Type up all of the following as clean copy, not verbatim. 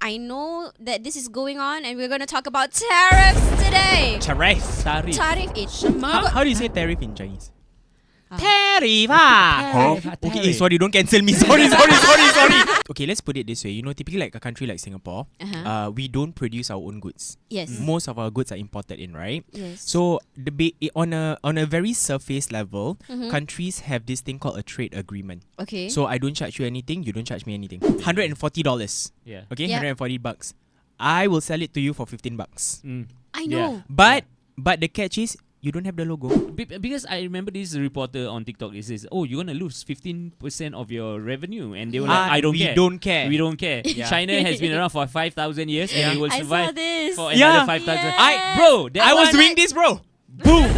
I know that this is going on and we're going to talk about tariffs today. Tariff. Tariff is 什么? How do you say tariff in Chinese? Ah. Tariff. Okay, sorry, don't cancel me. Sorry. Okay, let's put it this way. You know, typically like a country like Singapore, we don't produce our own goods. Yes. Most of our goods are imported in, right? Yes. So on a very surface level, countries have this thing called a trade agreement. Okay. So I don't charge you anything, you don't charge me anything. $140. Yeah. Okay, Yeah. $140. I will sell it to you for $15. I know. But the catch is you don't have the logo. Because I remember this reporter on TikTok. It says, "Oh, you're gonna lose 15% of your revenue," and they were like, "I don't we care. don't care. We don't care." Yeah. China has been around for 5,000 years, and it will I survive saw this. for Yeah. another 5,000. Yes. Bro, that I was one- doing this, bro. Boom.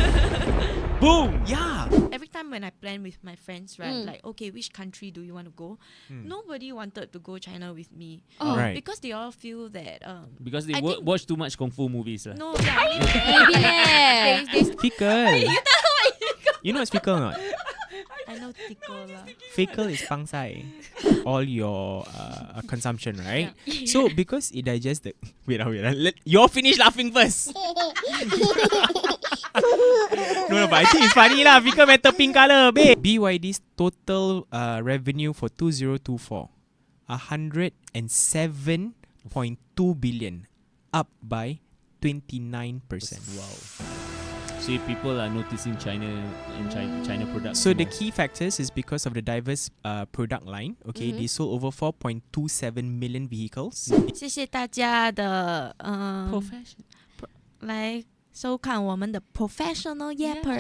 Boom. Yeah. Every time when I plan with my friends, right, like, okay, which country do you want to go? Nobody wanted to go China with me. Oh. Right. Because they all feel that, Because they I think- watch too much kung fu movies. no, yeah, Maybe leh. they, Fickle. You know what's fickle or not? I know tickle lah. Fickle is pangsai. All your consumption, right? So because it digests the... Wait. You all finish laughing first. No, but I think it's funny lah. Fickle metal pink colour, babe. BYD's total revenue for 2024, 107.2 billion, up by 29%. Wow. So if people are noticing China products. So the more. key factors is because of the diverse product line. Okay, they sold over 4.27 million vehicles. 谢谢大家的Profession. 来收看我们的 professional yapper。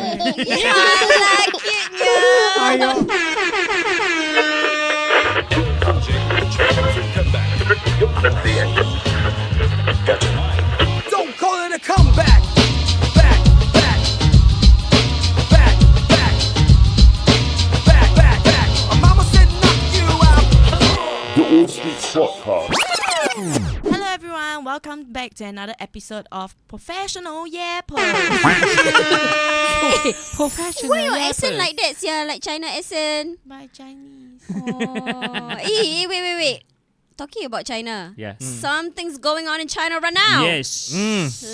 Don't call it a comeback. Back. My mama said knock you out. The All Speaks Podcast. Hello everyone, welcome back to another episode of Professional Yapper. Professional Why your accent like that, sia? Like China accent. My Chinese. Oh. Wait. Talking about China. Yeah. Something's going on in China right now. Yes.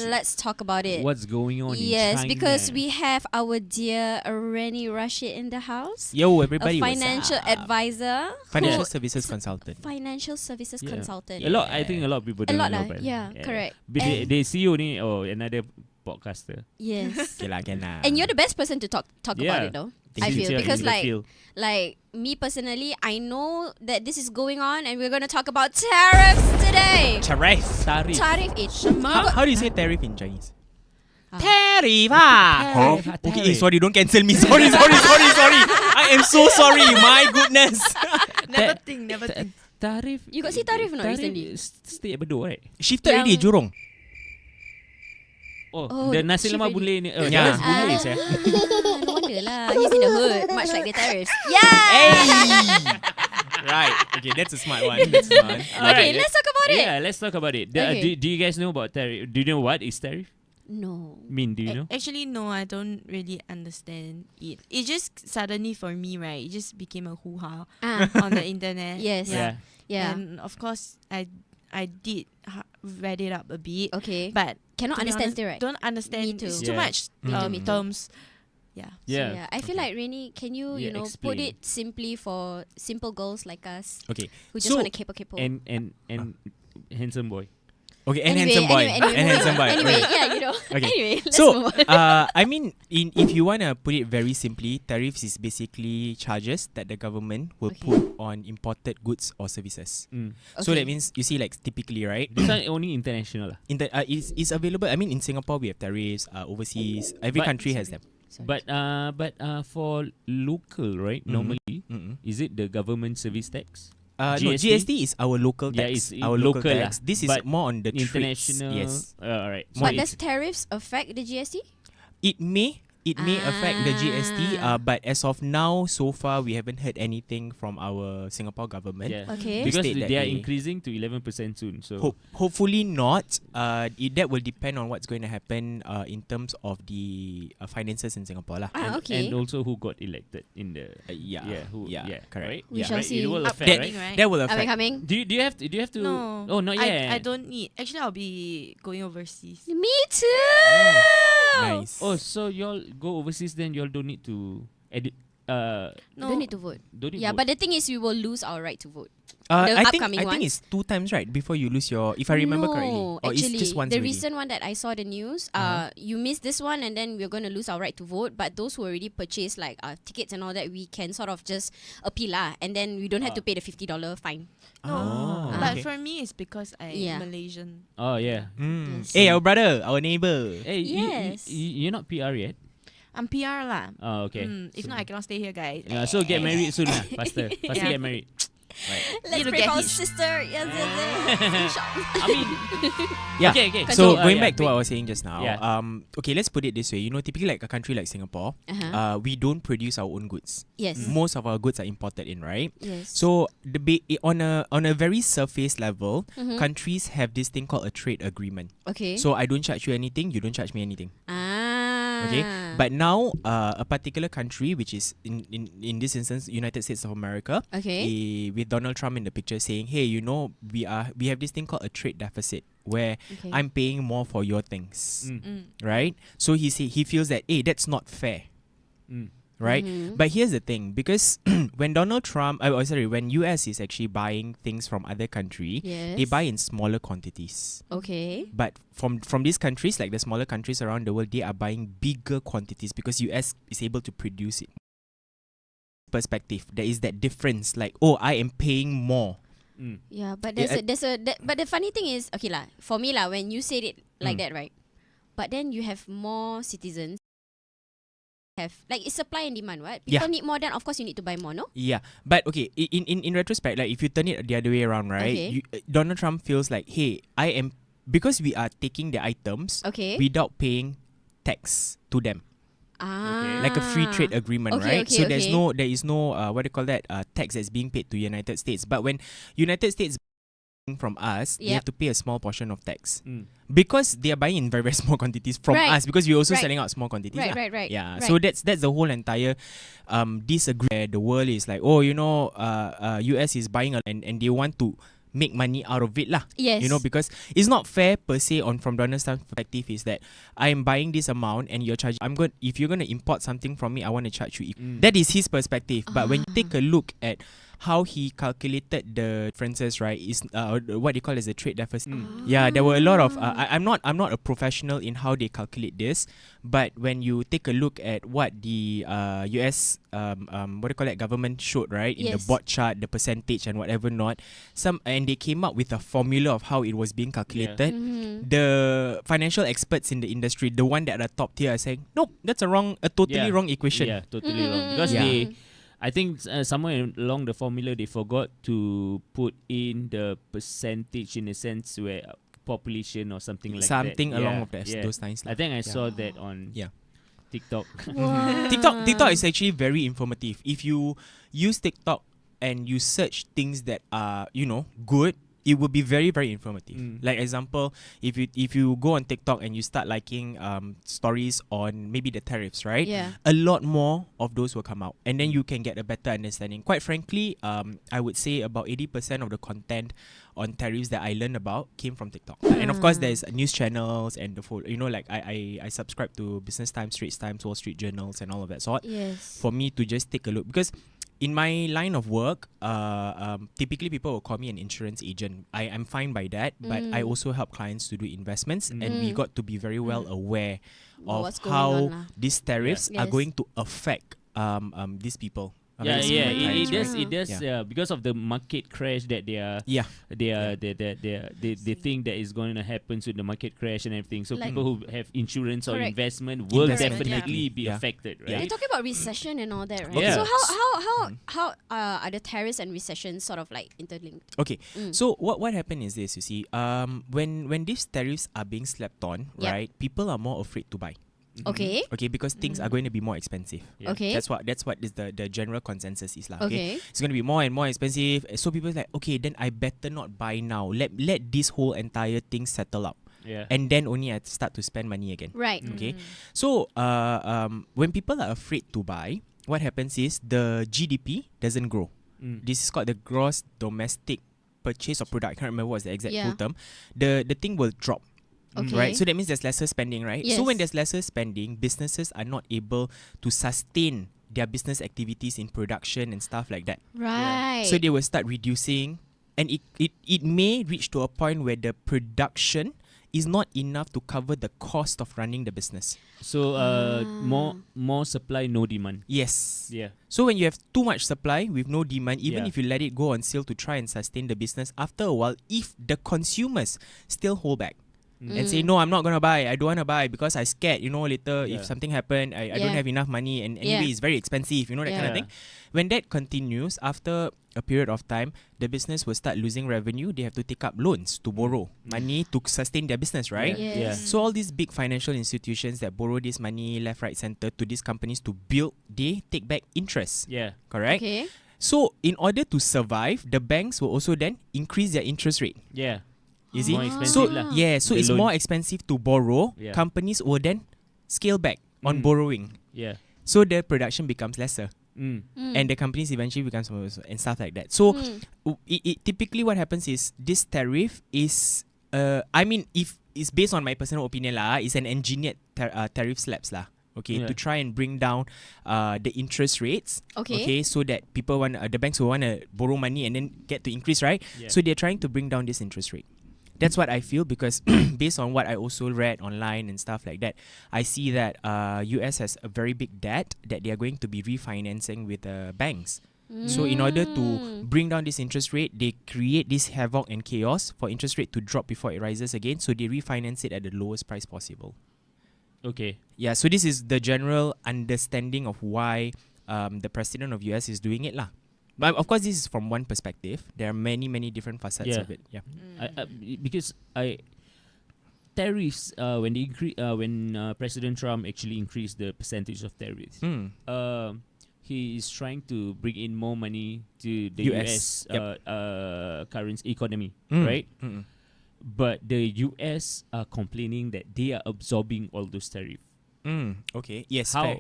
Let's talk about it. What's going on in Yes, China? because we have our dear Reni Rashid in the house. Yo, everybody, A what's financial up? advisor. Financial who- services consultant. Financial services Yeah. consultant. I think a lot of people don't lot know lah, about it. yeah, correct. But And- they see you only another podcaster. Yes. Okay lah. And you're the best person to talk about Yeah. it though. Thank I you. feel Yeah, because in the field. like me personally, I know that this is going on and we're going to talk about tariffs today. Tariff. Tariff is 什么? How do you say tariff in Chinese? Ah. Tariff. Okay, Tariff. sorry, don't cancel me. Sorry. I am so sorry. My goodness. Never think. Tarif. You got see Tarif or not recently? Stay at Bedok, right? Shifted Yang- already, Jurong. Oh, the nasi shift lemak already. bule ni. Yeah. That's bule, seh. No wonder lah. He's in the hood, much like the tariffs. Yeah. Right. Okay, that's a smart one. That's smart. Okay, Alright. let's talk about it. Yeah, let's talk about it. Okay. Do you guys know about tariff? Do you know what is tariff? No. Do you know? Actually, no, I don't really understand it. It just suddenly for me, right? It just became a hoo-ha on the internet. Yes. Yeah. Yeah. And of course, I did read it up a bit. Okay. But Cannot to be understand honest, still, right? Don't understand. Me too. It's Yeah. too much Me too. terms. Yeah. Yeah. So, yeah. I feel like Rainy, can you Yeah, put explain. it simply for simple girls like us Okay. who just So- want to kepo. And handsome boy. Okay, and handsome boy. And handsome boy. Anyway, Okay. yeah, you know. Okay. Anyway, let's So, move on. I mean, if you want to put it very simply, tariffs is basically charges that the government will Okay. put on imported goods or services. So Okay. that means, you see, like typically, right? This one only international lah. Is available. I mean, in Singapore we have tariffs. Overseas, every But- country has them. Sorry. But for local, right? Normally, is it the government service tax? No, GST? GST is our local Yeah, tax. it's our local local tax. lah. This is But more on the International. trades. Yes, Alright. But So does tariffs affect the GST? it may, It may affect the GST, but as of now, so far we haven't heard anything from our Singapore government. Yeah. Okay. Because state that they are they- increasing to 11% soon. So Hopefully not. That will depend on what's going to happen in terms of the finances in Singapore lah. Okay. and also who got elected in the Yeah. Correct. Correct. We Yeah. shall Right? see. It will affect, That, right? right? that will Are we affect. coming? Do you have to? No. Oh, not yet. I don't need. Actually, I'll be going overseas. Me too. Nice. Oh, so y'all go overseas, then y'all don't need to edit. No. Don't need to vote. Don't need Yeah, vote. but the thing is, we will lose our right to vote. the I think upcoming it's 2 times, right, before you lose your, if I remember correctly. No, Or actually, it's just once the already? recent one that I saw the news, you miss this one, and then we're going to lose our right to vote. But those who already purchased like tickets and all that, we can sort of just appeal lah, and then we don't have to pay the $50 fine. No. Oh, But okay. for me, it's because I'm Yeah. Malaysian. Oh yeah. Yes. Hey, our brother, our neighbor. Hey, Yes. you're not PR yet. I'm PR lah. Oh, okay. If So- not, I cannot stay here, guys. Yeah, so get married soon lah. Faster Yeah. get married. Let's Need to pray get for our hitched. sister. Yes, yes, yes. I mean, Yeah. okay. So So, going yeah. back to what I was saying just now, Yeah. okay, let's put it this way. You know, typically like a country like Singapore, we don't produce our own goods. Yes. Most of our goods are imported in, right? Yes. So on a very surface level, countries have this thing called a trade agreement. Okay. So I don't charge you anything, you don't charge me anything. Okay, Ah. but now a particular country, which is in this instance United States of America, Okay. with Donald Trump in the picture saying, hey, you know, we have this thing called a trade deficit where Okay. I'm paying more for your things, Mm. right? So he feels that, hey, that's not fair, Mm. right? Mhm. But here's the thing, because when Donald Trump, when US is actually buying things from other country, Yes. they buy in smaller quantities. Okay. But from these countries, like the smaller countries around the world, they are buying bigger quantities because US is able to produce it. Perspective, there is that difference. Like, oh, I am paying more. Mm. Yeah, but Yeah, but the funny thing is, okay lah, for me lah, when you said it like Mm. that, right? But then you have more citizens. Like it's supply and demand, what? Yeah. People need more, then of course you need to buy more, no? Yeah, but okay. In retrospect, like if you turn it the other way around, right? Okay. Donald Trump feels like, hey, I am, because we are taking the items Okay. without paying tax to them, Ah. like a free trade agreement, Okay, right? okay, So okay. there is no what do you call that, tax that's being paid to United States. But when United States from us, they Yep. have to pay a small portion of tax. Mm. Because they are buying in very, very small quantities from Right. us, because we're also Right. selling out small quantities. Right, lah. right. Yeah. Right. So that's the whole entire disagreement. The world is like, oh, you know, US is buying and they want to make money out of it lah. Yes. You know, because it's not fair per se from Donald Trump's perspective is that I'm buying this amount and you're charging, if you're gonna import something from me, I want to charge you. Mm. That is his perspective. But when you take a look at how he calculated the differences, right, is what they call as the trade deficit. Yeah, there were a lot of I'm not a professional in how they calculate this, but when you take a look at what the US what do you call that, government showed, right, in the Yes. board chart, the percentage and whatever not, and they came up with a formula of how it was being calculated. Mhm. The financial experts in the industry, the one that are top tier, are saying, nope, that's a totally Yeah. wrong equation. Yeah, totally wrong. Because Yeah. I think somewhere along the formula they forgot to put in the percentage in a sense where population or something like that. Something along Yeah, of that, yeah. those lines. I think I Yeah. saw that on Yeah. TikTok. TikTok is actually very informative. If you use TikTok and you search things that are, you know, good, it will be very, very informative. Mm. Like example, if you go on TikTok and you start liking stories on maybe the tariffs, right? Yeah. A lot more of those will come out, and then you can get a better understanding. Quite frankly, I would say about 80% of the content on tariffs that I learned about came from TikTok. And of course, there's news channels and the full, you know, like I subscribe to Business Times, Straits Times, Wall Street Journals, and all of that sort. Yes. For me to just take a look, because in my line of work, typically people will call me an insurance agent. I am fine by that, but I also help clients to do investments, and we got to be very well aware of What's going how on lah. these tariffs are Yes. going to affect these people. Yeah, these yeah, clients, right? it does. Because of the market crash that they think that is going to happen to the market crash and everything. So Like- people who have insurance or Correct. investment will Investment, definitely yeah. be Yeah. affected, Yeah. right? You're talking about recession and all that, right? Yeah. So how are the tariffs and recession sort of like interlinked? Okay, so what happened is this, you see, when these tariffs are being slapped on, Yep. right, people are more afraid to buy. Okay. Okay, because things are going to be more expensive. Yeah. Okay. That's what is the general consensus is lah. Okay. It's going to be more and more expensive. So people like, okay, then I better not buy now. Let this whole entire thing settle out, Yeah. and then only I start to spend money again. Right. Okay. So when people are afraid to buy, what happens is the GDP doesn't grow. This is called the gross domestic purchase of product. I can't remember what's the exact Yeah. full term. The thing will drop. Okay. Right, so that means there's lesser spending, right? Yes. So when there's lesser spending, businesses are not able to sustain their business activities in production and stuff like that. Right. So they will start reducing, and it may reach to a point where the production is not enough to cover the cost of running the business. So more supply, no demand. Yes. Yeah. So when you have too much supply with no demand, even Yeah. if you let it go on sale to try and sustain the business, after a while, if the consumers still hold back and say, no, I'm not going to buy, I don't want to buy because I scared, later Yeah. if something happened, I don't Yeah. have enough money, and anyway, Yeah. it's very expensive, that kind of Yeah. thing. When that continues, after a period of time, the business will start losing revenue. They have to take up loans to borrow money to sustain their business, right? Yeah. Yes. So all these big financial institutions that borrow this money left, right, center to these companies to build, they take back interest, Yeah. correct? Okay. So in order to survive, the banks will also then increase their interest rate. Yeah. You see? More expensive So lah. yeah, so The it's loan. more expensive to borrow. Yeah. Companies will then scale back on borrowing. Yeah. So the production becomes lesser. Mm. And the companies eventually become smaller and stuff like that. So it typically what happens is this tariff is if it's based on my personal opinion lah, it's an engineered tariff slabs lah. Okay, Yeah. to try and bring down the interest rates. Okay. So that people the banks will want to borrow money and then get to increase, right? Yeah. So they're trying to bring down this interest rate. That's what I feel, because based on what I also read online and stuff like that, I see that US has a very big debt that they are going to be refinancing with the banks. So in order to bring down this interest rate, they create this havoc and chaos for interest rate to drop before it rises again. So they refinance it at the lowest price possible. Okay. Yeah, so this is the general understanding of why the president of US is doing it lah. But of course, this is from one perspective. There are many, many different facets Yeah. of it. Yeah. Because tariffs when they when President Trump actually increased the percentage of tariffs, he is trying to bring in more money to the US, currency economy, right? But the US are complaining that they are absorbing all those tariffs. Okay. Yes. How? Fair.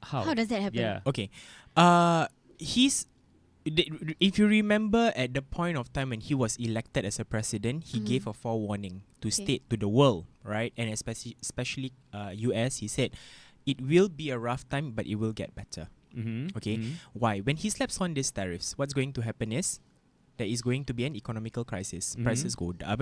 How? How does that happen? Yeah. Okay. If you remember, at the point of time when he was elected as a president, he gave a forewarning to state to the world, right? And especially US, he said, it will be a rough time, but it will get better. Mm-hmm. Okay. Why? When he slaps on these tariffs, what's going to happen is there is going to be an economical crisis. Prices go down.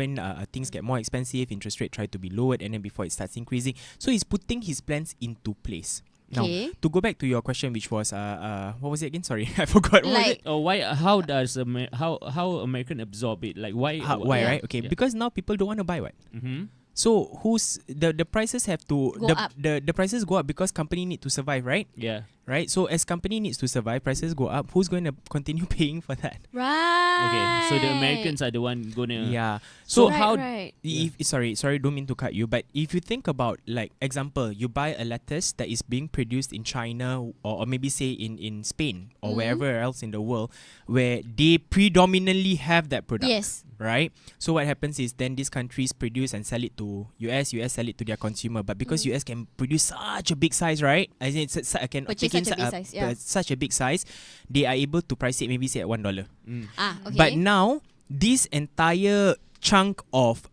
Things get more expensive. Interest rate try to be lowered, and then before it starts increasing. So he's putting his plans into place. Now, Okay. to go back to your question, which was what was it again? Sorry, I forgot. What was it? Oh, why? How does how American absorb it? Like why? Why, Yeah. right? Okay, Yeah. because now people don't want to buy what. Mm-hmm. So who's the prices have to Go up. the prices go up because company need to survive, right? Yeah. Right. So as company needs to survive, prices go up. Who's going to continue paying for that? Right. Okay. So the Americans are the one gonna. Yeah. So right, how? Right. If sorry, don't mean to cut you, but if you think about, like, example, you buy a lettuce that is being produced in China, or maybe say in Spain or wherever else in the world where they predominantly have that product. Yes. Right? So what happens is then these countries produce and sell it to US sell it to their consumer. But because US can produce such a big size, right? As in can Purchase take in such a big size, yeah. such a big size, they are able to price it maybe say at $1. Okay. But now this entire chunk of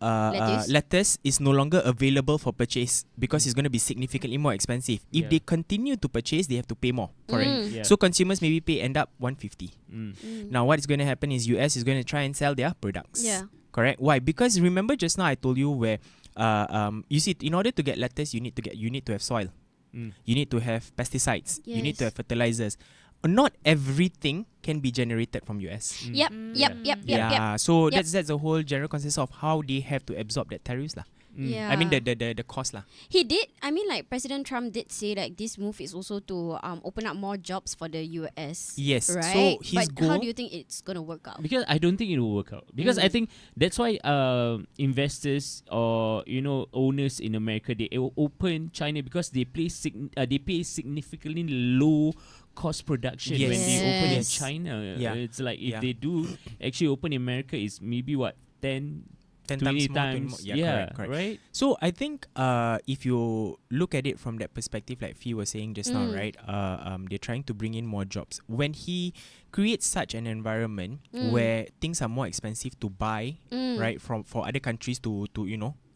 lettuce is no longer available for purchase because it's going to be significantly more expensive. If Yeah. they continue to purchase, they have to pay more for it. Yeah. So consumers maybe end up $150. Mm. Now what is going to happen is US is going to try and sell their products. Yeah. Correct? Why? Because remember just now I told you where you see, in order to get lettuce you need to have soil. You need to have pesticides. You need to Yes. have fertilizers. Not everything can be generated from US. Yep. Yep. Yep. Yep. Yeah, Yep. so Yep. that's the whole general consensus of how they have to absorb that tariffs lah. Yeah. I mean the cost lah. He did. I mean, like President Trump did say like this move is also to open up more jobs for the US. Yes. Right. So his but how goal. do you think it's gonna work out? Because I don't think it will work out. Because I think that's why investors or owners in America, they open China because they pay significantly low cost production when they open in Yes. China. Yeah. It's like if Yeah. they do actually open in America, is maybe what 10 10 20 times more, 20 times. more. Yeah, correct. Right. So I think if you look at it from that perspective, like Fee was saying just now, right? They're trying to bring in more jobs. When he creates such an environment where things are more expensive to buy, right, for other countries to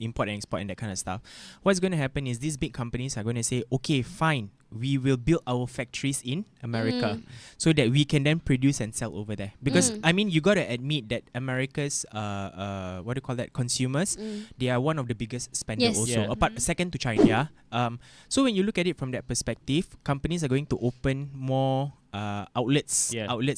import and export and that kind of stuff, what's going to happen is these big companies are going to say, okay, fine, we will build our factories in America so that we can then produce and sell over there. Because I mean, you got to admit that America's what do you call that, consumers, they are one of the biggest spenders Yes. also, Yeah. apart second to China. So when you look at it from that perspective, companies are going to open more outlets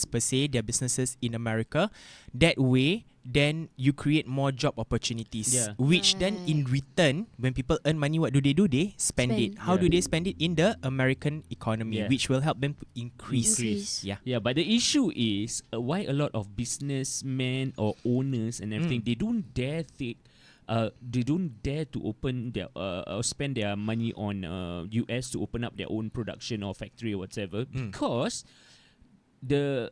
per se, their businesses in America. That way, then you create more job opportunities, which then in return, when people earn money, what do? They spend it. How do they spend it? In the American economy, which will help them to increase. Yeah. Yeah, but the issue is why a lot of businessmen or owners and everything, they don't dare to open their or spend their money on US to open up their own production or factory or whatever, because the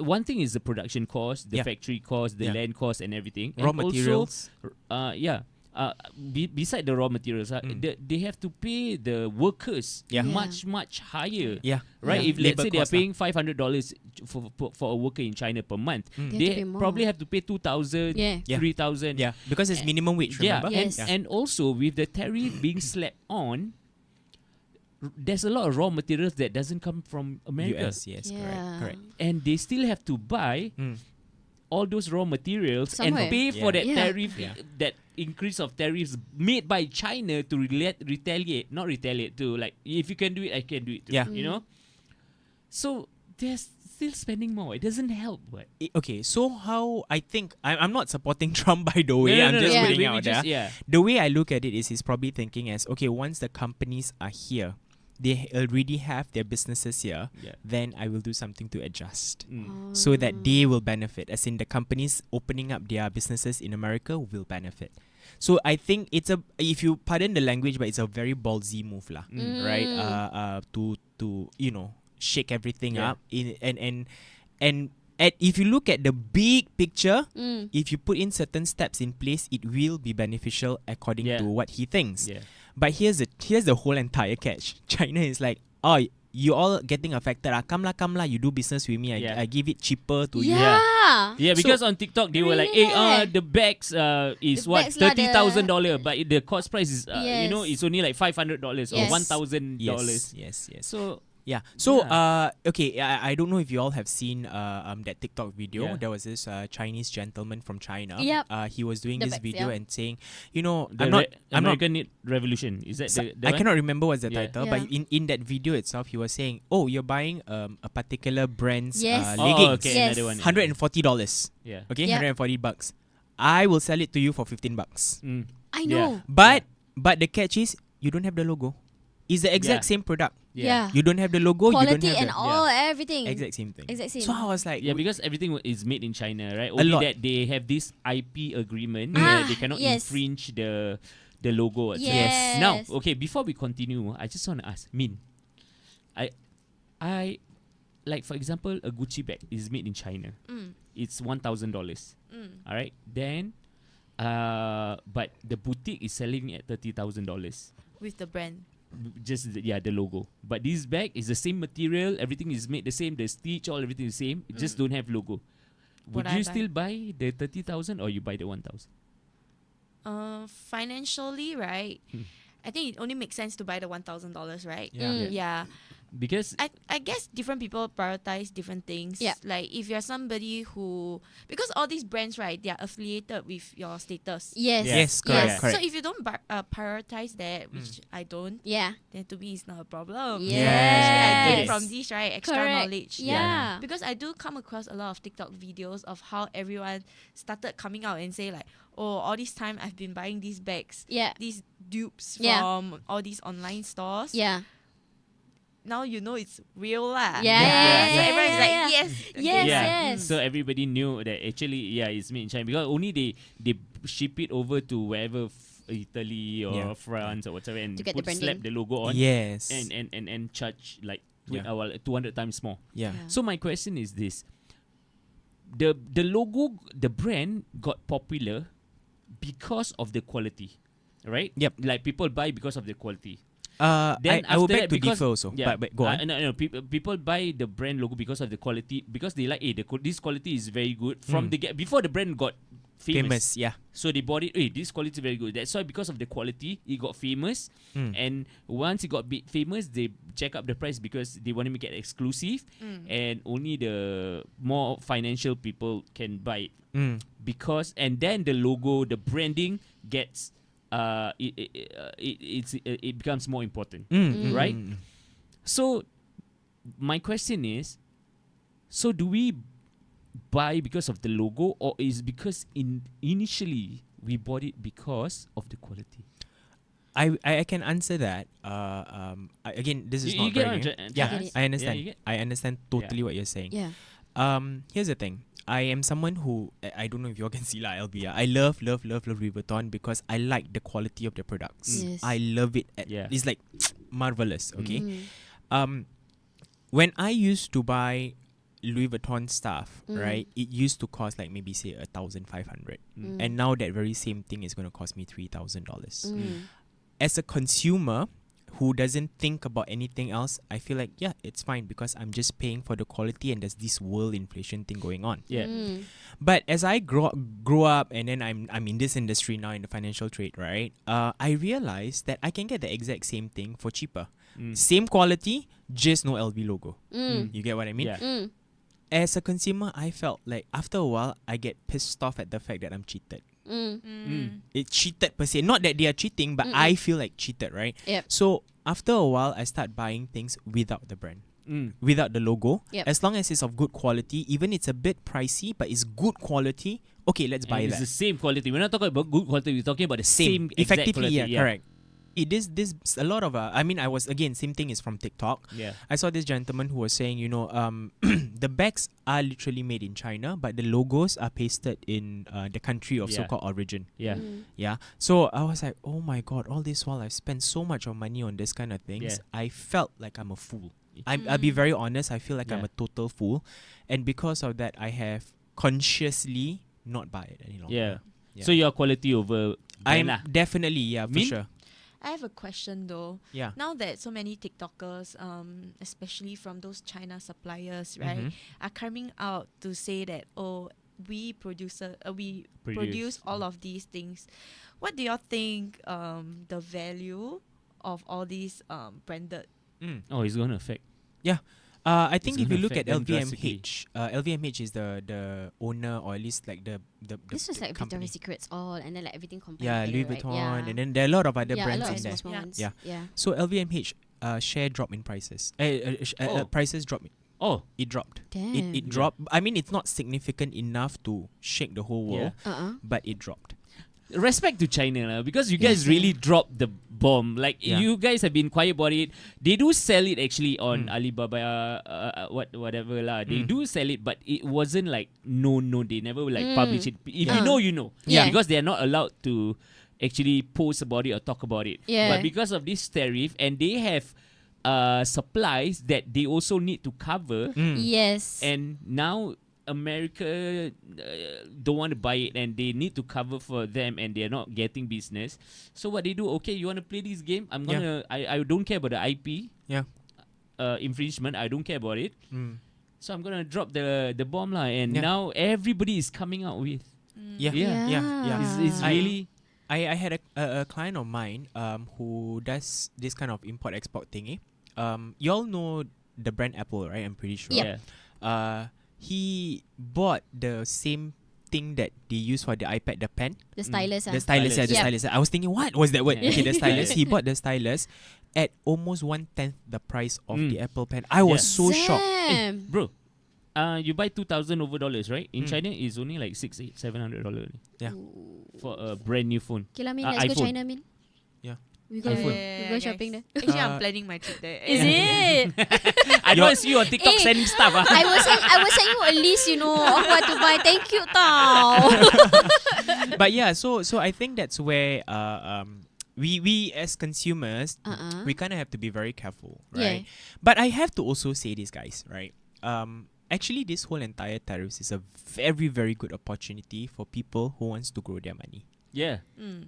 one thing is the production cost, the factory cost, the land cost, and everything. Raw and materials. Also, beside the raw materials, they have to pay the workers much higher. Yeah. Right. Yeah. If let's Labor say they are cost lah. paying $500 for a worker in China per month, They have to they pay more. probably have to pay 2,000, Yeah. 3,000. Yeah, because it's minimum wage, Yeah, remember? Yes. and also with the tariff being slapped on, there's a lot of raw materials that doesn't come from America, US, yes, correct. and they still have to buy all those raw materials Somewhere. and pay for that Yeah. tariff, that increase of tariffs made by China to not retaliate to, like, if you can do it, I can do it too. Yeah. You know? So they're still spending more. It doesn't help. What? Okay, so how I think I'm not supporting Trump, by the way. No, I'm no, just no. putting We out there. just- yeah. The way I look at it is he's probably thinking as, okay, once the companies are here, they already have their businesses here, Yeah. then I will do something to adjust Mm. so that they will benefit. As in the companies opening up their businesses in America will benefit. So I think it's if you pardon the language, but it's a very ballsy move lah, right? To shake everything Yeah. up and if you look at the big picture, if you put in certain steps in place, it will be beneficial according Yeah. to what he thinks. Yeah. But here's the whole entire catch. China is like, oh, you all getting affected. Come lah, you do business with me. Yeah. I give it cheaper to you. Yeah. Yeah, because on TikTok they were like, Really? "Hey, the bags is The what bags lah, $30,000, but the cost price is Yes. it's only like $500 or Yes. $1,000." Yes. So Yeah. So okay, I don't know if you all have seen that TikTok video. Yeah. There was this Chinese gentleman from China. Yep. He was doing The this bags, video yeah. and saying, the I'm not American Revolution, is that the I one? cannot remember what's the Yeah. title, but Yeah. in that video itself, he was saying, "Oh, you're buying a particular brand's Yes. leggings, okay, Yes. another one. $140. Yeah. Okay, Yep. $140. I will sell it to you for $15. Mm. I Yeah. know. But the catch is you don't have the logo. It's the exact Yeah. same product. Yeah. You don't have the logo. Quality you don't have and the all, everything. exact same thing. Exact same. So I was like, Yeah, because everything is made in China, right? A Only lot. that they have this IP agreement Ah, where they cannot yes. infringe the logo. itself. Yes. Now, okay, before we continue, I just want to ask, Min, I like, for example, a Gucci bag is made in China. It's $1,000. All right, then, but the boutique is selling at $30,000. with the brand. Just the logo. But this bag is the same material. Everything is made the same. The stitch, everything is the same. It just don't have logo. Would Would I you buy? still buy the 30,000 or you buy the 1,000? Financially, right? I think it only makes sense to buy the $1,000, right? Yeah. Yeah. Because I guess different people prioritize different things. Yeah. Like if you're somebody who, because all these brands, right, they are affiliated with your status. Yes. Yes, correct, Yes. correct. So if you don't prioritize that, which I don't, Yeah. then to me it's not a problem. Yes. Especially I gain from this, right, extra Correct. knowledge. Yeah. Because I do come across a lot of TikTok videos of how everyone started coming out and say like, oh, all this time I've been buying these bags, Yeah. these dupes Yeah. from all these online stores. Yeah. Now you know it's real lah. Yeah, So yeah, everyone's yeah, like, yeah. yes. Yes, yeah. yes. So everybody knew that actually, it's made in China because only they ship it over to wherever Italy or Yeah. France or whatever and To get the slap branding. the logo on Yes. and charge like Yeah. 200 times more. yeah. So my question is this: the logo, the brand got popular because of the quality, right? Yep. Like people buy because of the quality. I Then will after beg that, to because- differ also. But go on. No, people buy the brand logo because of the quality, because they like, this quality is very good from the before the brand got famous. Yeah. So they bought it. This quality is very good. That's why because of the quality, it got famous. And once it got famous, they jack up the price because they want to make it exclusive, and only the more financial people can buy it. Because and then the logo, the branding gets it becomes more important, right? So my question is, so do we buy because of the logo, or is because initially we bought it because of the quality? I can answer that. Again, this is You not get very what new. I'm trying to Yeah, ask? I understand. Yeah, you get- I understand totally what you're saying. Yeah. Here's the thing. I am someone who I don't know if you all can see like LB. I love Louis Vuitton because I like the quality of the products. Yes. I love it. Yeah. It's like marvelous. Okay. Mm. When I used to buy Louis Vuitton stuff, Mm. right, it used to cost like maybe say 1,500, Mm. and now that very same thing is going to cost me $3,000. Mm. As a consumer who doesn't think about anything else, I feel like yeah, it's fine because I'm just paying for the quality and there's this world inflation thing going on. Yeah. Mm. But as I grow up and then I'm in this industry now in the financial trade, right? I realized that I can get the exact same thing for cheaper. Same quality, just no LV logo. Mm. You get what I mean? Yeah. Mm. As a consumer, I felt like after a while I get pissed off at the fact that I'm cheated. Mm. It's cheated per se. Not that they are cheating, but I feel like cheated, right? Yep. So after a while, I start buying things without the brand, without the logo. Yep. As long as it's of good quality, even it's a bit pricey, but it's good quality. Okay, let's buy And that. it's the same quality. We're not talking about good quality. We're talking about the same exact effectively, quality. yeah, correct. It is this a lot of I mean, I was again same thing is from TikTok. Yeah. I saw this gentleman who was saying, the bags are literally made in China, but the logos are pasted in the country of Yeah. so-called origin. Yeah. Mm. Yeah. So I was like, oh my god, all this while I've spent so much of money on this kind of things, Yeah. I felt like I'm a fool. I'll be very honest, I feel like I'm Yeah. a total fool. And because of that, I have consciously not buy it any longer. Yeah. Yeah. So your quality over I'm brand lah. definitely, yeah, for Min? sure. I have a question though. Yeah. Now that so many TikTokers, especially from those China suppliers, right, are coming out to say that we produce all of these things. What do y'all think the value of all these branded? Oh, it's gonna affect. I think It's if you gonna look at affect them drastically. LVMH, LVMH is the owner, or at least like the This was the like company. Victoria's Secrets all, and then like everything combined. Yeah, together, Louis right? Vuitton, Yeah. and then there are a lot of other yeah, a brands lot in of there. small Yeah. ones. Yeah. Yeah. So LVMH share drop in prices. Oh. Prices drop. Oh, It dropped. Damn. It dropped. I mean, it's not significant enough to shake the whole world, but it dropped. respect to China lah, because you guys really dropped the bomb. Like Yeah. you guys have been quiet about it. They do sell it actually on Alibaba, whatever lah. They do sell it, but it wasn't like no. They never like publish it. If you know, you know. Yeah. Because they are not allowed to actually post about it or talk about it. Yeah. But because of this tariff, and they have supplies that they also need to cover, Yes. and now America don't want to buy it, and they need to cover for them, and they're not getting business. So what they do? Okay, you want to play this game? I'm gonna. I don't care about the IP. Yeah. Infringement. I don't care about it. Mm. So I'm gonna drop the bomb lah, and Yeah. now everybody is coming out with. Yeah. Yeah. Yeah. It's really. I had a client of mine who does this kind of import export thingy. y'all know the brand Apple, right? I'm pretty sure. Yeah. He bought the same thing that they use for the iPad, the pen. The stylus. The stylus, Stylus. the stylus. I was thinking, what was that word? Yeah. Okay, the stylus. He bought the stylus at almost 1/10 the price of the Apple pen. I was so shocked. Damn. Bro, you buy $2,000 over dollars, right? In Mm. China, it's only like $600-$700 Yeah. for a brand new phone. Okay lah, Min, let's go iPhone. China, Min. Yeah. We go, iPhone. we go shopping there. Actually, I'm planning my trip there. Is it? I know it's you on TikTok Eh, sending stuff. I will send you a list, you know, of what to buy. Thank you, tau. But yeah, so I think that's where we as consumers we kind of have to be very careful, right? But I have to also say this, guys, right? Actually, this whole entire tariffs is a very, very good opportunity for people who wants to grow their money. Yeah,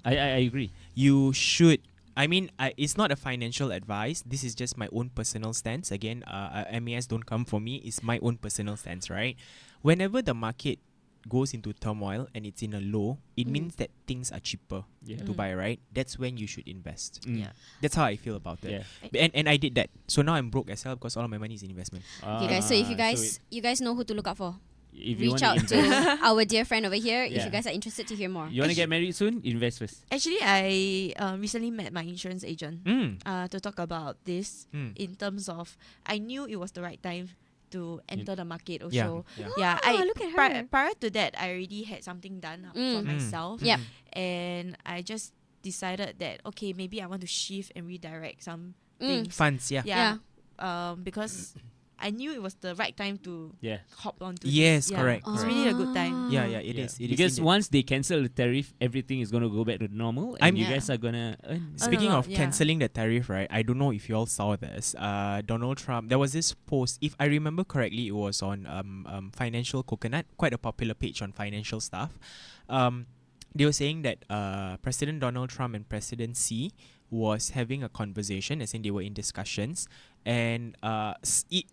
I agree. You should. I mean, it's not a financial advice. This is just my own personal stance. Again, MAS don't come for me. It's my own personal stance, right? Whenever the market goes into turmoil and it's in a low, it means that things are cheaper Yeah. to buy, right? That's when you should invest. Mm. Yeah. That's how I feel about it. Yeah. And I did that. So now I'm broke as hell because all of my money is in investment. Okay, guys. So if you Ah, guys know who to look out for, if you reach wanna out to our dear friend over here if Yeah. you guys are interested to hear more. You want to get married soon? Invest first. Actually, I recently met my insurance agent to talk about this in terms of I knew it was the right time to enter the market also. Yeah. Oh, look at her. Prior to that, I already had something done for myself. Yep. And I just decided that, okay, maybe I want to shift and redirect some Mm. things. Funds, yeah. Yeah. Because I knew it was the right time to Yeah. hop onto Yes, this. Yeah. correct. It's really a good time. Yeah, it Yeah. is. It is Because indeed. once they cancel the tariff, everything is going to go back to normal, and I'm- you Yeah. guys are gonna earn. Speaking no, of yeah. cancelling the tariff, right? I don't know if you all saw this. Donald Trump. There was this post. If I remember correctly, it was on Financial Coconut, quite a popular page on financial stuff. They were saying that President Donald Trump and President Xi was having a conversation, as in they were in discussions, and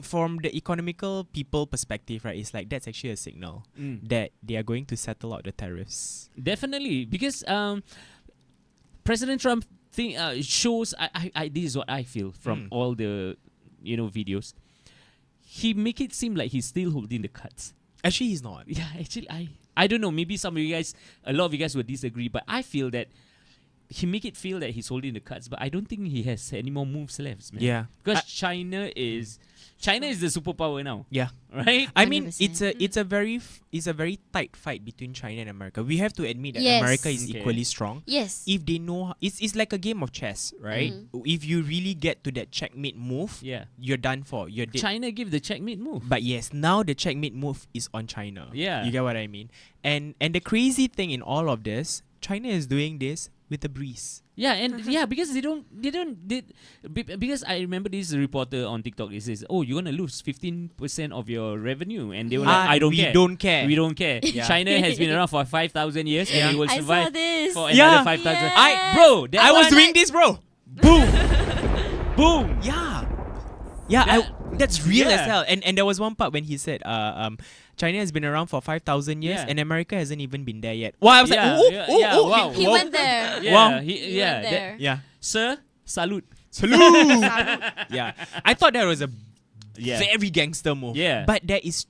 from the economical people perspective, right, it's like that's actually a signal that they are going to settle out the tariffs. Definitely, because President Trump shows. I this is what I feel from all the videos. He make it seem like he's still holding the cards. Actually, he's not. Yeah, actually, I don't know. Maybe some of you guys, a lot of you guys will disagree, but I feel that he make it feel that he's holding the cards, but I don't think he has any more moves left, man. Yeah, because China is the superpower now. Yeah. Right. I mean, 100%. it's a very tight fight between China and America. We have to admit that Yes. America is Okay. equally strong. Yes. If they know, it's like a game of chess, right? If you really get to that checkmate move, Yeah. you're done for. You're dead. China give the checkmate move. But yes, now the checkmate move is on China. Yeah. You get what I mean? And the crazy thing in all of this, China is doing this with a breeze. Yeah, and yeah, because because I remember this reporter on TikTok. It says, "Oh, you're gonna lose 15% of your revenue," and they were like, "I don't care. We don't care. We don't care." Yeah. China has been around for 5,000 years, and it will I survive saw this. for Yeah. another 5,000. Yeah. Bro, that I was one- doing this, bro. boom, boom. Yeah. Yeah, that's real as Yeah. hell. And there was one part when he said, China has been around for 5,000 years Yeah. and America hasn't even been there yet. Wow, I was Yeah, like, yeah, oh, yeah, oh, wow. He whoa. went there. Yeah, Wow. He yeah, went there. Yeah. Sir, salute. Salute. Yeah. I thought that was a Yeah. very gangster move. Yeah. But there is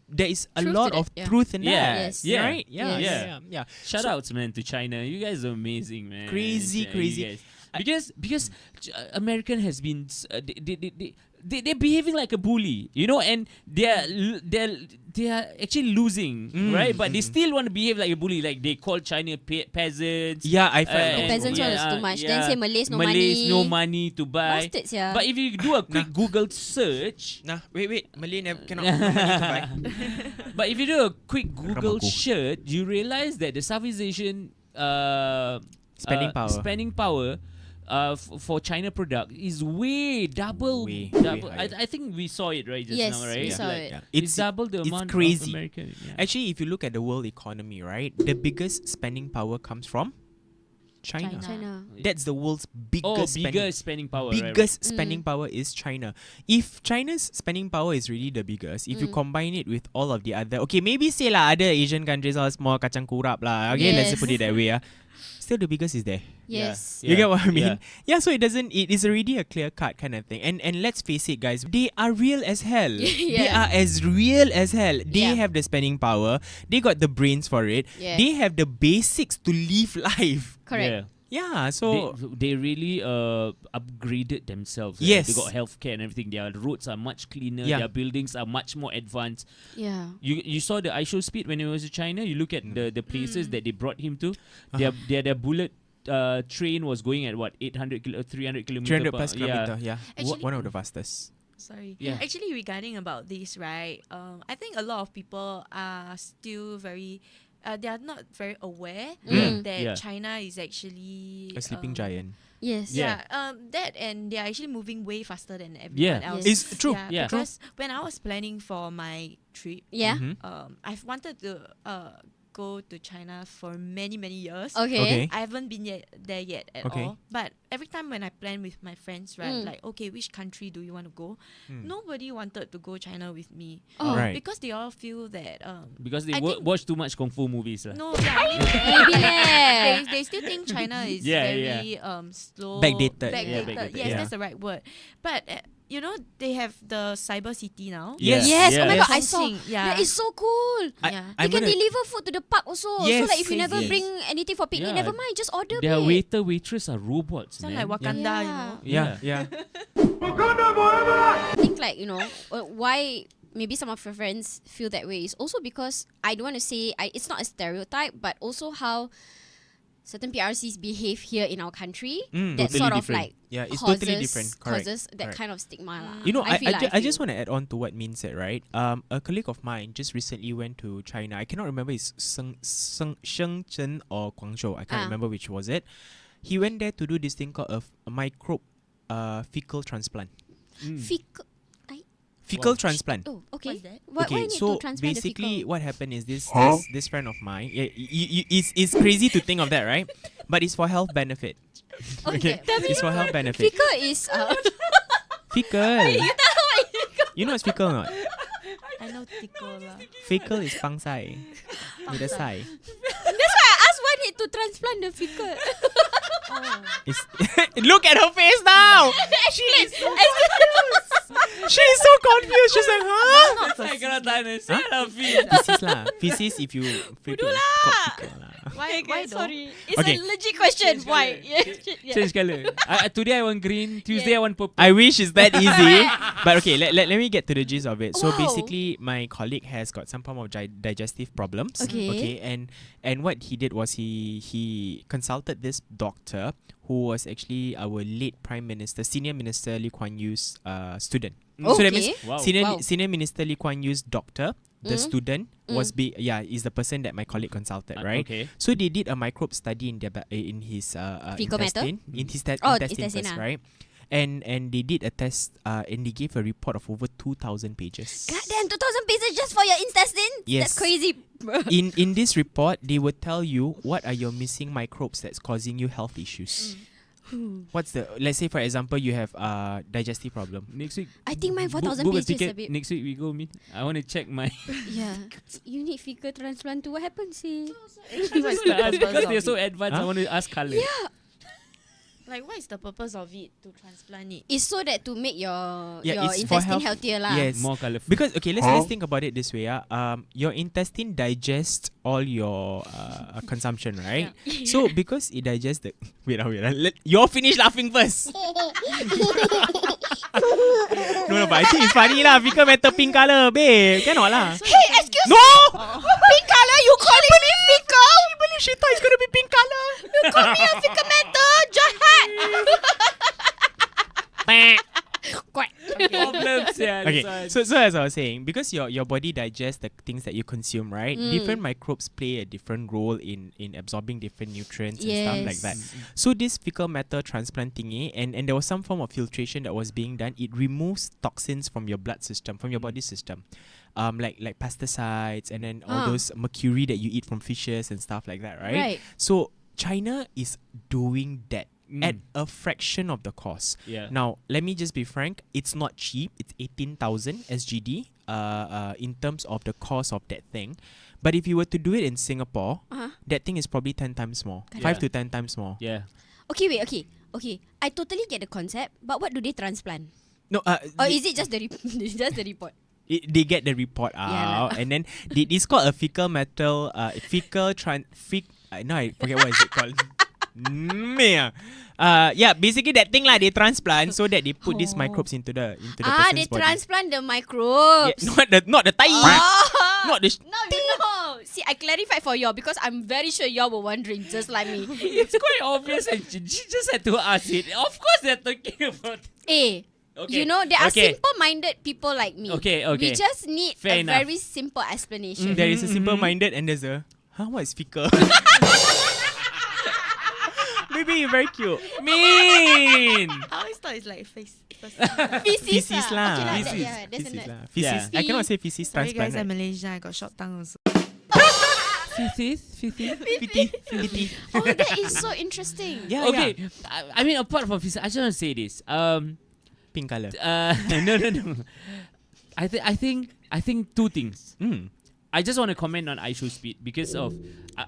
a Truth lot to of that, yeah. truth in Yeah. that. Yes. Yeah. Right? Yeah. Yes. Yeah. Shout outs, man, to China. You guys are amazing, man. Crazy, Yeah, crazy. you guys. Because American has been they're behaving like a bully, and they are actually losing, right? But they still want to behave like a bully, like they call China peasants. Yeah, I felt and- that. Peasants was was too much. Then yeah. say Malays no Malays money. no money to buy. Bastards, yeah. But if you do a quick Google search, Nah, wait. Malay cannot no money to buy. but if you do a quick Google Ramaku. search, you realize that the Southeast Asian Spending power. for China product is way double. Way double. higher. I think we saw it right just Yes, now, right? we saw Like, it. Yeah. It's double the it's amount crazy. of American. Yeah. Actually, if you look at the world economy, right, the biggest spending power comes from China. China. That's the world's biggest bigger spending power. right? biggest spending power is China. If China's spending power is really the biggest, if you combine it with all of the other, okay, maybe say lah, other Asian countries are small kacang kurap lah. Okay, let's Yes. put it that way. Still the biggest is there. Yes. You get what I mean? Yeah, so it is already a clear cut kind of thing. And let's face it, guys, they are real as hell. They are as real as hell. They have the spending power. They got the brains for it. Yeah. They have the basics to live life. Correct. Yeah, so they really upgraded themselves. Yes. They got healthcare and everything. Their roads are much cleaner. Yeah. Their buildings are much more advanced. Yeah. You saw the iShow Speed when he was in China. You look at the places that they brought him to. Their bullet train was going at what 300 kilometers 300 plus kilometer. Yeah, Actually- one of the fastest. Sorry. Yeah. Actually, regarding about this, right? I think a lot of people are still very. They are not very aware that China is actually A sleeping giant. Yes. Yeah. That and they are actually moving way faster than everyone else. It's true. Yeah. Because when I was planning for my trip, Yeah. I've wanted to go to China for many years. Okay. I haven't been there yet at Okay. all. But every time when I plan with my friends, right, like, okay, which country do you want to go? Nobody wanted to go China with me. Oh. Right. Because they all feel that Because they I think- watch too much kung fu movies. no, yeah, I mean, Maybe yeah. they still think China is Yeah, very slow, Backdated. Yeah, backdated. Yes, Yeah. that's the right word. But you know, they have the cyber city now. Yes. Yes. Oh my Yes. god, I saw. Chongqing, yeah. That is so cool. Yeah. You can deliver food to the park also. Yes. So like if you never Yes. bring anything for picnic, Yeah. never mind, just order. Their babe. waiter waitress are robots. Sound man. like Wakanda, you know. Yeah. I think like why maybe some of your friends feel that way is also because I don't want to say it's not a stereotype, but also how certain PRCs behave here in our country that Totally sort of different. like Yeah, it's causes, totally different. Correct. causes that Correct. kind of stigma lah. You know, I feel just want to add on to what Min said, right? A colleague of mine just recently went to China. I cannot remember it's Shenzhen or Guangzhou. I can't remember which was it. He went there to do this thing called a microbe fecal transplant. Fecal transplant. Oh, okay. What's that? Why Okay, need so to transplant the basically fecal? what happened is this friend of mine, it's crazy to think of that, right? But it's for health benefit. Okay, it's for health benefit. Fecal is Fecal. You know what's fecal or not? I know tickle lah. Fecal is 放晒. With a sai. That's why I asked why need to transplant the fecal. It's look at her face now. She's so confused. She's like, huh? I cannot understand. Feces lah. Feces if you free to fecal lah. Why though? It's Okay. a legit question. Why? Change color. Today I want green. Tuesday I want purple. I wish it's that easy. But okay, let me get to the gist of it. So Wow. basically, my colleague has got some form of digestive problems. Okay. And what he did was he consulted this doctor who was actually our late Prime Minister, Senior Minister Lee Kuan Yew's student. So that means Okay. Wow. Senior Minister Lee Kuan Yew's doctor, the student is the person that my colleague consulted, right? Okay. So they did a microbe study in his Fecal matter? intestine, in his Oh, intestine intestine first, ah. right? And they did a test and they gave a report of over 2,000 pages. God damn, 2,000 pieces just for your intestine? Yes. That's crazy. bro. In this report, they would tell you what are your missing microbes that's causing you health issues. What's let's say for example you have digestive problem. Next week. I think my 4,000 book a pages a ticket. bit. Next week we go meet. I want to check my. Yeah. You need fecal transplant too. What happens, see? What's the purpose Because of they're so it? advanced. Huh? I want to ask color. Yeah. Like, what is the purpose of it to transplant it? It's so that to make your it's for intestine health. healthier lah. Yes. More colorful. Because okay, let's think about it this way. Your intestine digests all your consumption, right? So because it digests the wait. You're finish laughing first. No, but I think it's funny lah. Fecal matter pink color, babe. Cannot lah. Hey, excuse No! pink color, you calling me fecal? I believe she thought it's gonna be pink color. You call me a fecal matter, jahat. Quack. Problems, yeah. Okay, this so as I was saying, because your body digests the things that you consume, right? Different microbes play a different role in absorbing different nutrients and stuff like that. So this fecal matter transplant thingy, and there was some form of filtration that was being done. It removes toxins from your blood system, from your body system. Like pesticides and then all those mercury that you eat from fishes and stuff like that, right? Right. So China is doing that at a fraction of the cost. Yeah. Now, let me just be frank. It's not cheap. It's 18,000 SGD in terms of the cost of that thing. But if you were to do it in Singapore, that thing is probably 10 times more. 5 to 10 times more. Yeah. Okay, wait. Okay. I totally get the concept, but what do they transplant? No, Or is it just the just the report? they get the report Yeah out, and then it's called a fecal matter. No, I forget what is it called. Basically that thing lah. They transplant so that they put these microbes into the person's They body. transplant the microbes. Not the tai. Not the. Now you know. See, I clarified for y'all because I'm very sure y'all were wondering just like me. It's quite obvious, and she just had to ask it. Of course, they're talking about. Okay. You know, there are Okay. simple-minded people like me. Okay. We just need Fair a enough. very simple explanation. There is a simple-minded and there's a. What is fecal? Maybe you're very cute. Mean. I always thought it's like face. Feces lah. Okay, Feces. yeah, there's Feces a lah. Feces. Yeah. I cannot say feces Sorry guys, transplant. I'm Malaysia. I got short tongue also. Fifty. Oh, that is so interesting. Yeah, Okay. yeah. I mean, apart from physics, I just want to say this. Pink color. No. I think two things. I just want to comment on iShowSpeed because of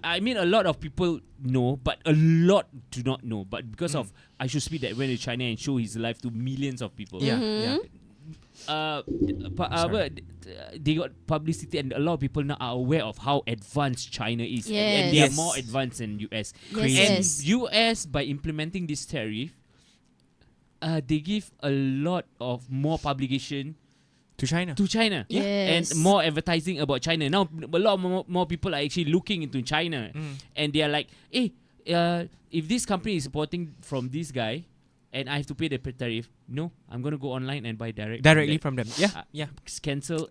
I mean a lot of people know, but a lot do not know. But because of iShowSpeed that went to China and showed his life to millions of people. Yeah. They got publicity, and a lot of people now are aware of how advanced China is, and Yes. they are Yes. more advanced than US. Yes. And US, by implementing this tariff, they give a lot of more publication To China. to China. Yes. And more advertising about China. Now, a lot more people are actually looking into China. And they are like, hey, if this company is supporting from this guy, and I have to pay the tariff, no, I'm going to go online and buy Directly from them. Yeah. Yeah. Cancel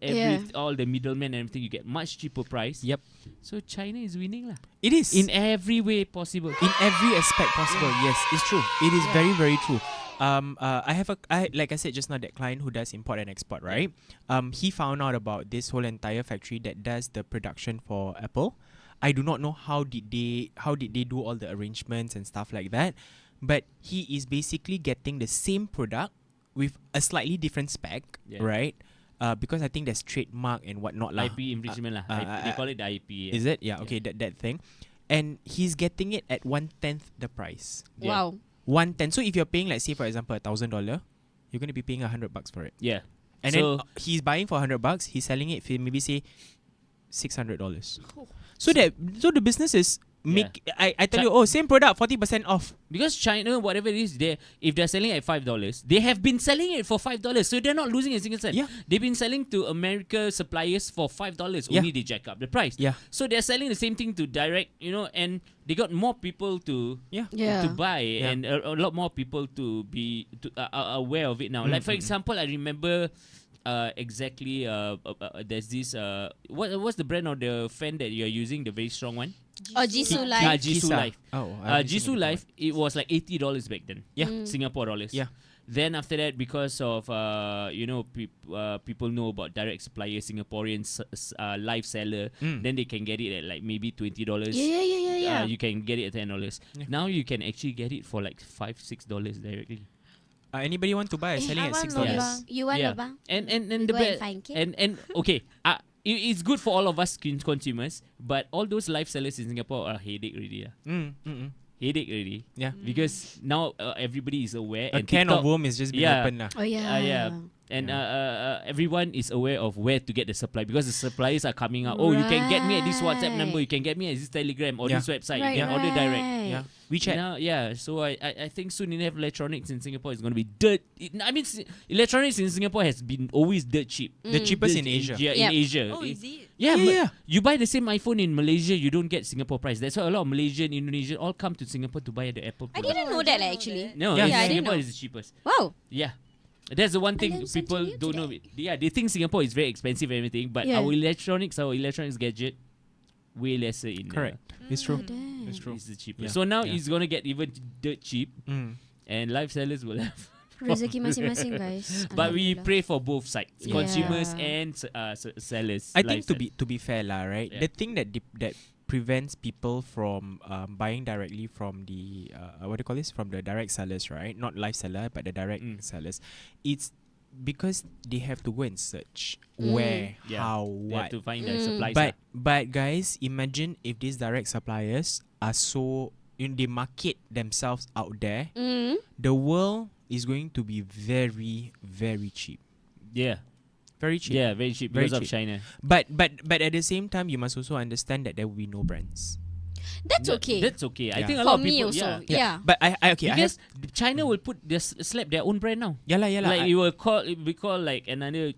all the middlemen and everything. You get much cheaper price. Yep. So China is winning lah. It is. In every way possible. In every aspect possible. Yes, it's true. It is very, very true. I like I said just now, that client who does import and export, right? He found out about this whole entire factory that does the production for Apple. I do not know how did they do all the arrangements and stuff like that, but he is basically getting the same product with a slightly different spec, right? Because I think there's trademark and whatnot lah. IP infringement lah. They call it the IP. Yeah. Is it? Yeah. Okay. That thing, and he's getting it at 1/10 the price. Yeah. Wow. 110. So if you're paying, let's say for example, $1,000, you're gonna be paying $100 for it. Yeah. And So- then he's buying for $100. He's selling it for maybe say $600. So the business is make. I tell you, same product, 40% off. Because China, whatever it is, if they're selling at $5, they have been selling it for $5, so they're not losing a single cent. Yeah. They've been selling to America suppliers for $5. Only they jack up the price. Yeah. So they're selling the same thing to direct, and they got more people to Yeah. buy, and a lot more people to be aware of it now. Like for example, I remember exactly. There's this. What's the brand of the fan that you're using? The very strong one. Jisoo Life. Jisoo Kisa. Life. Oh, Jisoo Life, it was like $80 back then. Yeah. Singapore dollars. Yeah. Then after that, because of people know about direct supplier, Singaporean live seller, then they can get it at like maybe $20. Yeah. You can get it at $10. Yeah. Now you can actually get it for like $5-6 directly. Anybody want to buy? Selling I at want $6. lobang. You want Yeah. lobang? And We the go and best find cake? and okay. It's good for all of us consumers, but all those live sellers in Singapore are headache already. Headache already. Yeah. Because now everybody is aware. A and can TikTok, of worm is just being Yeah. opened lah. Oh yeah. yeah. And everyone is aware of where to get the supply because the suppliers are coming out. Oh, you can get me at this WhatsApp number. You can get me at this Telegram or Yeah. this website. Right, You can order direct. Yeah. WeChat. Now, so I think soon enough electronics in Singapore is going to be dirt. Electronics in Singapore has been always dirt cheap. The cheapest in Dirt Asia. In Yep. Asia. Oh, is it? Yeah, Yeah, but yeah. you buy the same iPhone in Malaysia, you don't get Singapore price. That's why a lot of Malaysian, Indonesian all come to Singapore to buy the Apple I product. didn't know that actually. No, Yeah. in Yeah, I didn't Singapore know. is the cheapest. Wow. Yeah. That's the one thing learned something people new don't know. today. Yeah, they think Singapore is very expensive and everything, but Yeah. our electronics gadget, way lesser in Correct. It's true. Damn. It's true. It's the cheapest. Yeah. So now Yeah. it's gonna get even dirt cheap, Mm. and live sellers will have. Rezeki masing-masing, guys. But we Alhamdulillah. pray for both sides, Yeah. consumers and sellers. I think live to be fair lah, right? Yeah. The thing that prevents people from buying directly from the what do you call this? From the direct sellers, right? Not live seller, but the direct sellers. It's because they have to go and search where, Yeah. how, They have what. to find the supplies. But guys, imagine if these direct suppliers are so they market themselves out there, Mm. the world is going to be very, very cheap. Yeah. Very cheap. Yeah, very cheap Very because of cheap. China. But at the same time, you must also understand that there will be no brands. That's okay. That's okay. I Yeah. think a For lot of me people. also. Yeah. Yeah. But I okay. Because China will put slap their own brand now. Yalah. Like you will call like another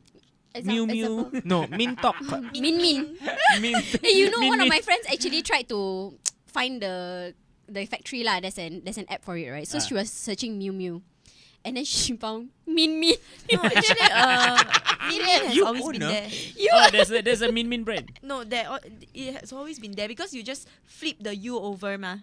Miu Miu. No, Mintok. Min Min. Min. Hey, you know, Min one of Min. my friends actually tried to find the factory lah. There's an app for it, right? So she was searching Miu Miu, and then she found Min Min. No, actually, Min Min has You always own been a- there. Oh, there's a Min Min brand. No, it has always been there because you just flip the U over, ma.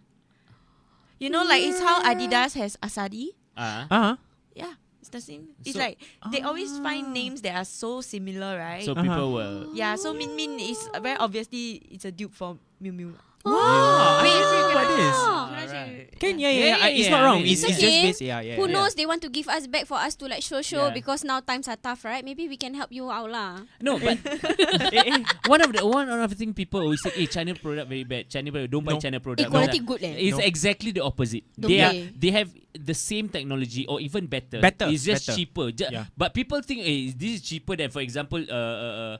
You know, like it's how Adidas has Asadi. Uh-huh. Yeah, it's the same. It's So- like they always find names that are so similar, right? So people will. yeah, so Min Min is very obviously it's a dupe for Miu Miu. I Wait, didn't know about this. Alright. Can Yeah, it's yeah, not I wrong. mean, It's it's just okay. based. Yeah. Who knows? They want to give us back for us to like show Yeah. because now times are tough, right? Maybe we can help you out lah. No, but one of the thing people always say, hey, China product very bad. China product, don't buy No. China product. Quality No. good eh. It's No. exactly the opposite. Don't play. They have the same technology or even better. Better, It's just better. cheaper. Yeah. But people think, hey, this is cheaper than, for example, you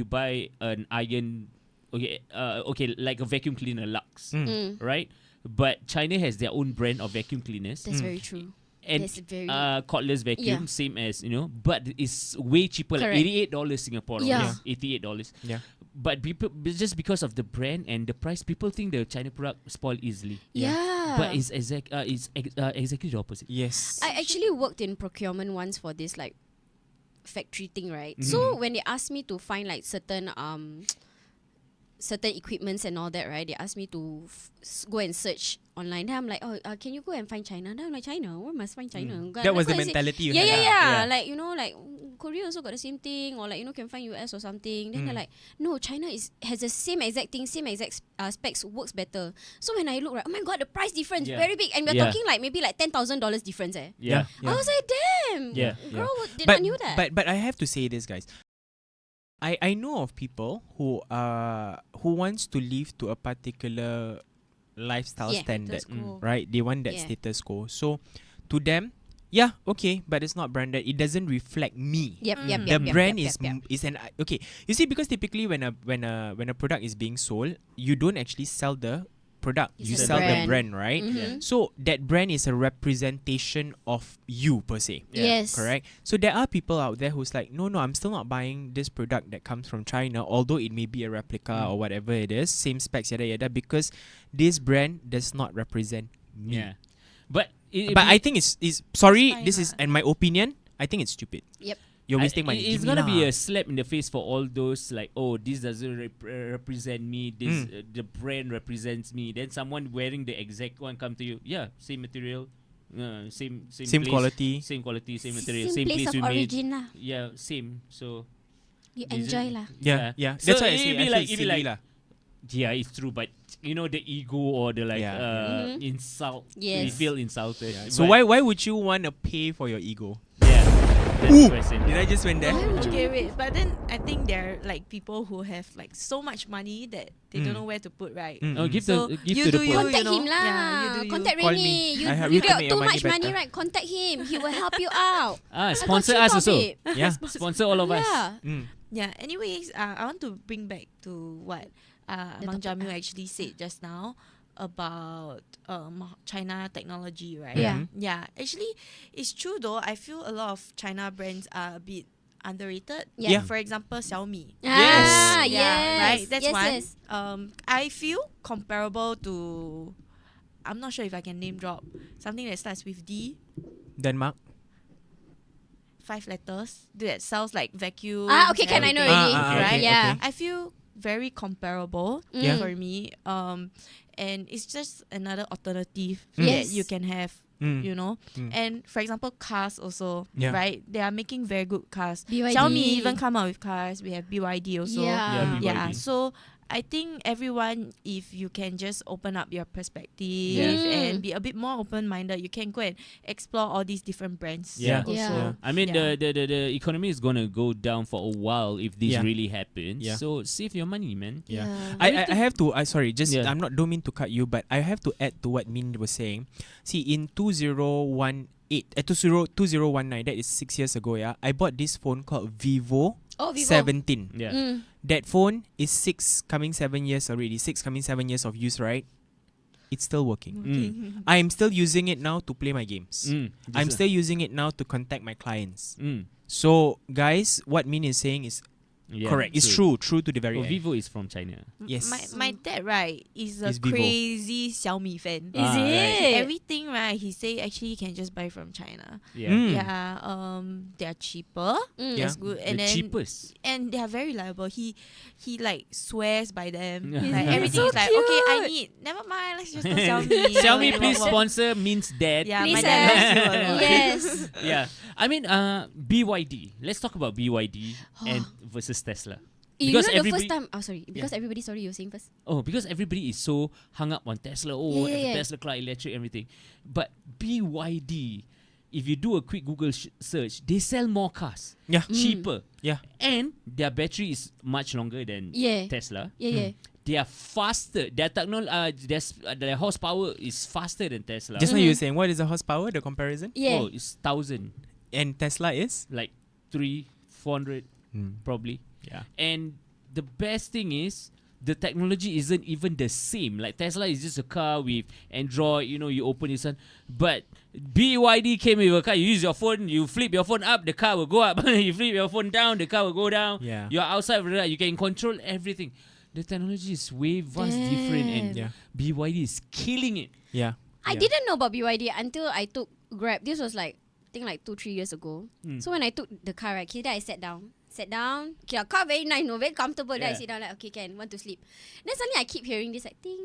buy an iron. Okay, like a vacuum cleaner, Lux, right? But China has their own brand of vacuum cleaners. That's very true. And That's very- cordless vacuum, Yeah. same as but it's way cheaper, Correct. like $88 Singapore dollars, Yeah. $88. Yeah. But people just because of the brand and the price, people think the China product spoil easily. Yeah. But it's exactly the opposite. Yes. I actually worked in procurement once for this like factory thing, right? Mm-hmm. So when they asked me to find like certain equipments and all that, right? They asked me to go and search online. Then I'm like, can you go and find China? Then I'm like, China? Where must find China? That was the Go and say- mentality you Yeah, had. yeah, lah. yeah. Like, you know, like Korea also got the same thing, or like, you know, can find US or something. Then they're like, no, China has the same exact thing, same exact specs, works better. So when I look, right, oh my god, the price difference Yeah. very big, and we're Yeah. talking like maybe like $10,000 difference. Yeah. I was like, damn, Yeah. girl, did not knew that. But I have to say this, guys. I know of people who wants to live to a particular lifestyle Yeah. standard, Status quo. right? They want that Yeah. status quo. So to them, yeah, okay, but it's not branded. It doesn't reflect me. Yep, yep, The yep, brand yep, is yep, yep. is an okay. You see, because typically when a product is being sold, you don't actually sell the product. You You sell sell the the brand. brand, right? Mhm. So that brand is a representation of you per se. Yes. Correct. So there are people out there who's like, no, I'm still not buying this product that comes from China, although it may be a replica or whatever it is, same specs, yada yada, because this brand does not represent me. Yeah. But But I think it's sorry, fine this is lah. in my opinion, I think it's stupid. Yep. You're wasting money. It's Give me gonna be lah. a slap in the face for all those like, oh, this doesn't represent me. This the brand represents me. Then someone wearing the exact one come to you. Yeah, same material, same Same place, quality. same quality, same material, Same same place place of we made. origin lah. Yeah, same. So You Isn't- enjoy lah. Yeah. So That's why I it'd say be I like- feel it'd be silly like- lah. yeah, it's true. But you know the ego or the like Yeah. insult. Yes. We feel insulted. So But- why would you want to pay for your ego? Yeah, that's the question. Did I just went there? Okay, wait. But then I think there are like people who have like so much money that they don't know where to put, right? Oh, give So the give you to the do poor. you. Contact know, him lah. yeah, you do you. Contact Call Rainy. me. You, I have- you you can got make too your money much money, better. right? Contact him. He will help you out. Sponsor I got us cheap also. of it. Yeah. Sponsor all of us. Yeah. Yeah. Anyways, I want to bring back to what The Mang topic, Jamil actually said just now about China technology, right? Yeah. Yeah. Actually, it's true though. I feel a lot of China brands are a bit underrated. Yeah. For example, Xiaomi. Ah, Yes. yes. Yeah, right. That's yes, one. Yes. I feel comparable to. I'm not sure if I can name drop something that starts with D, Denmark. 5 letters that sounds like vacuum. Okay, can I know everything, already? right? okay, Yeah. okay. I feel very comparable Yeah. for me. And it's just another alternative Yes. that you can have. You know, and for example, cars also, Yeah. right? They are making very good cars. BYD. Xiaomi even come out with cars. We have BYD also. Yeah. Yeah, Yeah, BYD. so I think everyone, if you can just open up your perspective and be a bit more open-minded, you can go and explore all these different brands. Yeah. Also. Yeah. I mean, Yeah. the economy is gonna go down for a while if this Yeah. really happens. Yeah. So save your money, man. Yeah. Yeah. I have to sorry, just Yeah. I'm not don't mean to cut you, but I have to add to what Min was saying. See, in 2019, that is 6 years ago, yeah, I bought this phone called Vivo, Oh, Vivo. 17. Yeah. That phone is 7 years already. 7 years of use, right? It's still working. I am still using it now to play my games. I'm still using it now to contact my clients. So, guys, what Min is saying is correct. It's true to the very end. Vivo is from China. Yes. My dad, right, is a Is Vivo. crazy Xiaomi fan. Is Ah, it? Everything, right, he say actually you can just buy from China. Yeah. Yeah, they're cheaper. Yeah. That's good. The And then cheapest. and they are very reliable. He like swears by them. Yeah. Like So everything is like, okay, I cute. need, never mind, let's just go Xiaomi. Xiaomi, Yeah, please what- sponsor means dad. Yeah, Please, my dad loves you a lot. Yes. Yeah. I mean, BYD. Let's talk about BYD and versus Tesla. You Because know the everybody- first time. Oh, sorry. Because everybody. Sorry, you were saying first. Oh, because everybody is so hung up on Tesla. Oh, Yeah. Tesla car, electric, everything. But BYD, if you do a quick Google search, they sell more cars, Yeah. cheaper, Yeah. and their battery is much longer than Yeah. Tesla. Yeah. They are faster. Their their horsepower is faster than Tesla. Just now you were saying, what is the horsepower, the comparison? Yeah. Oh, it's 1,000, And Tesla is? like 400 probably. Yeah. And the best thing is the technology isn't even the same. Like Tesla is just a car with Android, you open your sun. But BYD came with a car, you use your phone, you flip your phone up, the car will go up. You flip your phone down, the car will go down. Yeah. You're outside, you can control everything. The technology is way vast different, and Yeah. BYD is killing it. Yeah. I didn't know about BYD until I took Grab. This was like, I think like 2-3 years ago. So when I took the car, right, then I sat down. Okay, the car very nice, no, very comfortable. Then I Yeah. sit down like, okay, can, want to sleep. Then suddenly I keep hearing this like ting,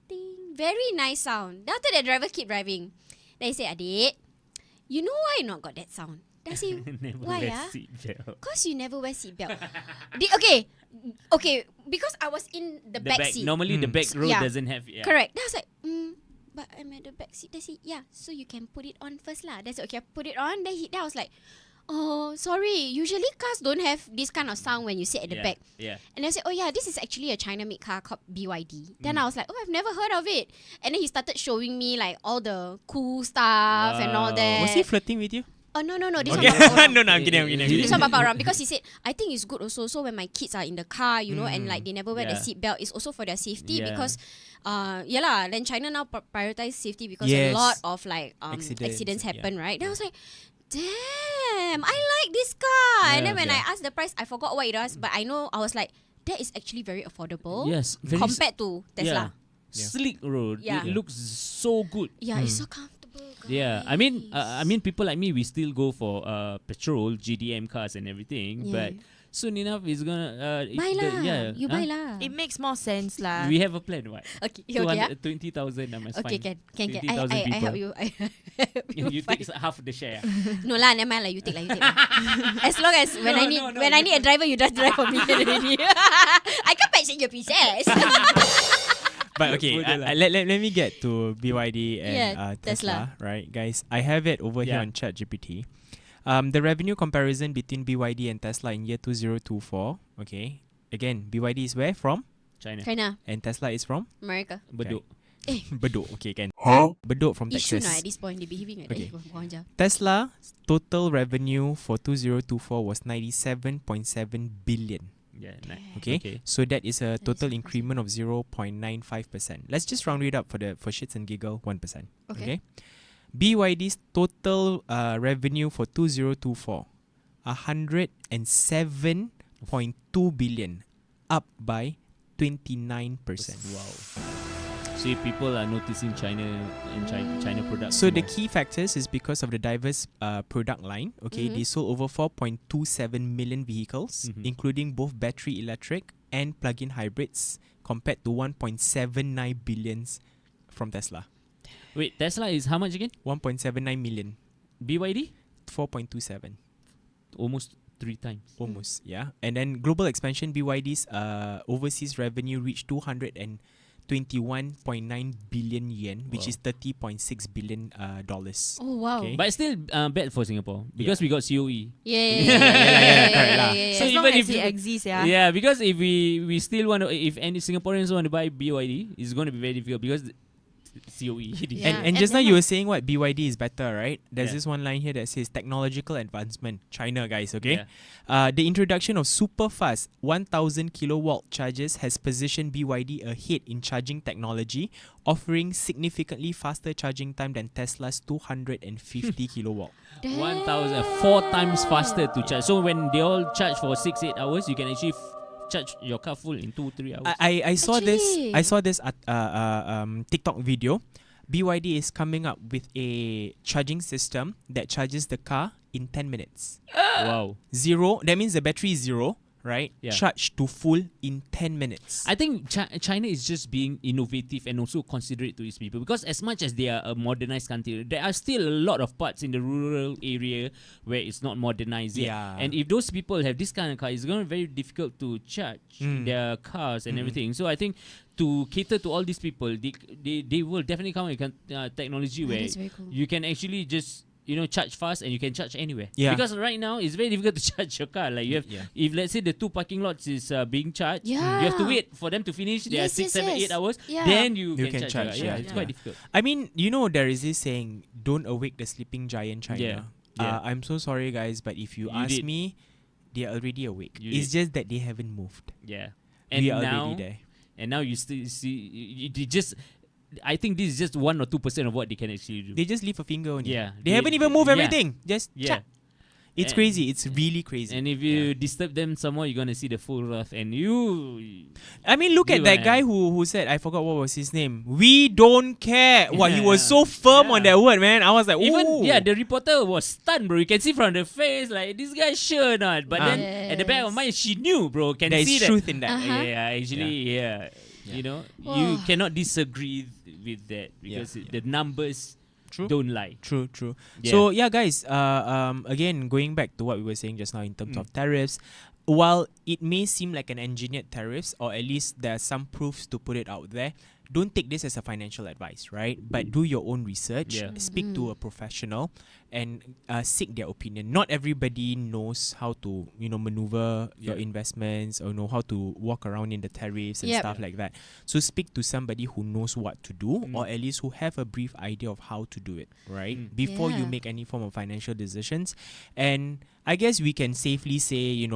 ting, very nice sound. Then after the driver keep driving. Then I say, Adik, you know why you not got that sound? Then I say, Never why wear ah? seatbelt. Cause you never wear seatbelt. Okay, because I was in the back seat. Normally the back row Yeah. doesn't have. Yeah. Correct. Then I was like, but I'm at the back seat. They say, yeah, so you can put it on first lah. That's okay. I put it on. Then I was like, oh, sorry. Usually cars don't have this kind of sound when you sit at the back. Yeah. And I said, oh yeah, this is actually a China-made car called BYD. Then I was like, oh, I've never heard of it. And then he started showing me like all the cool stuff and all Wow. that. Was he flirting with you? Oh no, this Okay. one Papa Ram. No, I'm kidding. This one Papa Ram, because he said I think it's good also. So when my kids are in the car, and like they never wear the Yeah. seatbelt, it's also for their safety Yeah. because, then China now prioritize safety because Yes. a lot of like Accidents, accidents yeah. happen, right? Then I was like, damn, I like this car. And then when Yeah. I asked the price, I forgot what it was, but I know I was like, that is actually very affordable. Yes, very compared to Tesla. Yeah. Sleek road. Yeah. It looks so good. Yeah, it's so comfortable. Yeah, I mean, people like me, we still go for petrol, GDM cars and everything. Yeah. But soon enough, it's gonna buy lah. You buy huh? lah. It makes more sense lah. We have a plan, what? Okay, yeah. 20,000, I must Okay, find. can. 20,000 I help people. you. I help You find. take half the share. No lah, never mind lah. You take lah. As long as when I need I need a driver, you just drive for me already. I can patch in your pieces. But okay, let me get to BYD and Yeah, Tesla, right, guys? I have it over here Yeah. on ChatGPT. The revenue comparison between BYD and Tesla in year 2024. Okay, again, BYD is where from, China. China, and Tesla is from America. Bedok. Bedok. Okay, can Huh? Bedok from Issue Texas. lah at this point. They behaving like Okay. that. Tesla total revenue for 2024 was 97.7 billion. Yeah, nice. Okay? So that is a total 97%. increment of 0.95%. Let's just round it up for shits and giggle 1%. Okay. BYD's total revenue for 2024 107.2 billion, up by 29%. Wow. So people are noticing China and China products. So the more. key factors is because of the diverse product line. Okay, they sold over 4.27 million vehicles, including both battery electric and plug-in hybrids, compared to 1.79 billions from Tesla. Wait, Tesla is how much again? 1.79 million, BYD? 4.27. Almost 3 times. Almost, yeah. And then global expansion, BYD's overseas revenue reached 221.9 billion yen, which is $30.6 billion dollars. Oh wow. Okay. But still bad for Singapore because we got COE. Correct lah. So As long even as if it you- exists, yeah. Yeah, because if we still want to, if any Singaporeans want to buy BYD, it's going to be very difficult because COE. Yeah. And just And now then you were saying what BYD is better, right? There's Yeah. this one line here that says technological advancement, China guys, okay? Yeah. The introduction of super fast 1000 kilowatt chargers has positioned BYD ahead in charging technology, offering significantly faster charging time than Tesla's 250 kilowatt. 4 times faster to charge. So when they all charge for 6-8 hours, you can actually charge your car full in 2-3 hours. I saw Actually. this TikTok video. BYD is coming up with a charging system that charges the car in 10 minutes. Wow. Zero, that means the battery is zero, right? Yeah. Charged to full in 10 minutes. I think China is just being innovative and also considerate to its people, because as much as they are a modernized country, there are still a lot of parts in the rural area where it's not modernized yet. Yeah. And if those people have this kind of car, it's going to be very difficult to charge their cars and everything. So I think to cater to all these people, they will definitely come with technology where that's very cool. you can actually just charge fast and you can charge anywhere. Yeah. Because right now it's very difficult to charge your car. Like you have, Yeah. if let's say the 2 parking lots is being charged, Yeah. you have to wait for them to finish their Yes, 6, yes, 7, yes. 8 hours. Yeah. Then you You can can charge. charge, your car. yeah, It's yeah. quite difficult. I mean, there is this saying, don't awake the sleeping giant, China. Yeah. Yeah. I'm so sorry, guys, but if you You ask did. me, they are already awake. You It's just that they haven't moved. Yeah. And We are now, already there. and now you still see, you just. I think this is just 1 or 2% of what they can actually do. They just leave a finger only. Yeah. They haven't even moved yeah. everything. Just Yeah. chat. It's And- crazy. It's really crazy. And if you disturb them some more, you're gonna see the full wrath. And you, I mean, look at You that are- guy who said, I forgot what was his name. We don't care. Wow, he was Yeah. so firm on Yeah. that word, man. I was like, even ooh. the reporter was stunned, bro. You can see from the face, like, this guy sure or not. But then at the back of her mind, she knew, bro. Can there see is that. truth in that. Uh-huh. Yeah, actually, yeah. Yeah. You know, Wow. you cannot disagree with that because Yeah. the numbers True. don't lie. True. Yeah. So yeah, guys. Again, going back to what we were saying just now in terms of tariffs, while it may seem like an engineered tariffs, or at least there are some proofs to put it out there, don't take this as a financial advice, right? But do your own research. Yeah. Speak to a professional, and seek their opinion. Not everybody knows how to maneuver your Yeah. investments, or know how to walk around in the tariffs and Yep. stuff like that. So speak to somebody who knows what to do, or at least who have a brief idea of how to do it, right? Before you Yeah. make any form of financial decisions. And I guess we can safely say,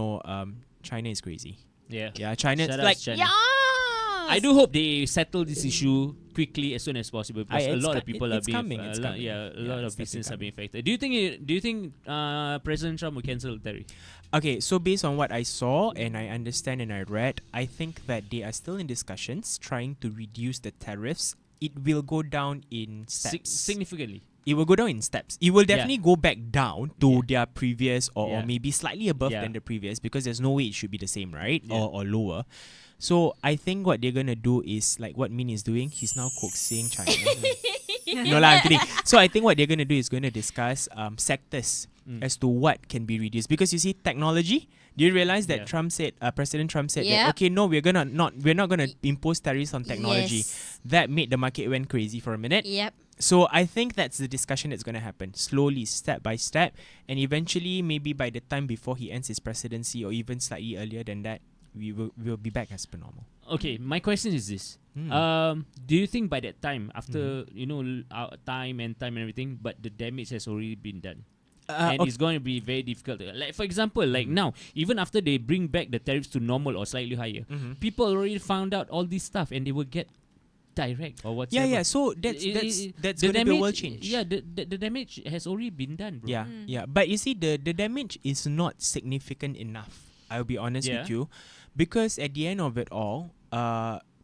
China is crazy. Yeah. Yeah, China, Shout out like, China. Yeah. I do hope they settle this issue quickly as soon as possible, because a it's lot co- of people it's are being coming, it's coming. yeah, a Yeah, lot it's of business are definitely being affected. Do you think President Trump will cancel the tariff? okay, so based on what I saw and I understand and I read, I think that they are still in discussions trying to reduce the tariffs. It will go down in steps. Significantly. It will go down in steps. It will definitely go back down to their previous, or Yeah. maybe slightly above Yeah. than the previous, because there's no way it should be the same, right? Yeah. Or lower. So I think what they're gonna do is like what Min is doing. He's now coaxing China. No lah, I'm kidding. So I think what they're gonna do is going to discuss sectors as to what can be reduced, because you see technology. Do you realize that Yeah. Trump said, President Trump said that, Yep. okay, no, we're not gonna impose tariffs on technology. Yes. That made the market went crazy for a minute. Yep. So I think that's the discussion that's going to happen slowly, step by step, and eventually, maybe by the time before he ends his presidency, or even slightly earlier than that, we'll be back as per normal. Okay, my question is this. Do you think by that time, after our time and everything, but the damage has already been done? And Okay. it's going to be very difficult. Like, for example, like now, even after they bring back the tariffs to normal or slightly higher, people already found out all this stuff, and they will get direct or whatsoever. Yeah. So that's The going to be a world damage- change. Yeah, the damage has already been done, bro. Yeah. But you see, the damage is not significant enough. I'll be honest Yeah. with you, because at the end of it all,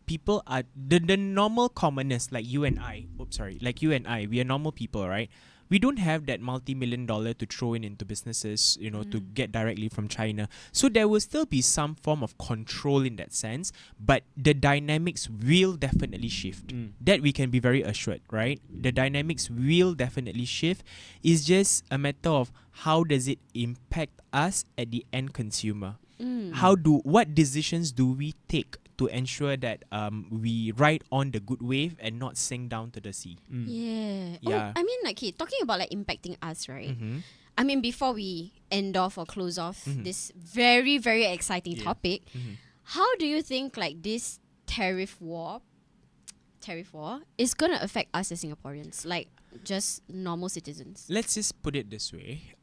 people are the normal commoners like you and I. Like you and I, we are normal people, right? we don't have that multi-million dollar to throw into businesses, to get directly from China. So there will still be some form of control in that sense, but the dynamics will definitely shift. That we can be very assured, right? The dynamics will definitely shift. It's just a matter of how does it impact us at the end consumer. What decisions do we take to ensure that we ride on the good wave and not sink down to the sea? Yeah. Yeah. Oh, I mean, talking about impacting us, right? I mean, before we end off or close off this very, very exciting topic, how do you think this tariff war is gonna affect us as Singaporeans, just normal citizens? Let's just put it this way.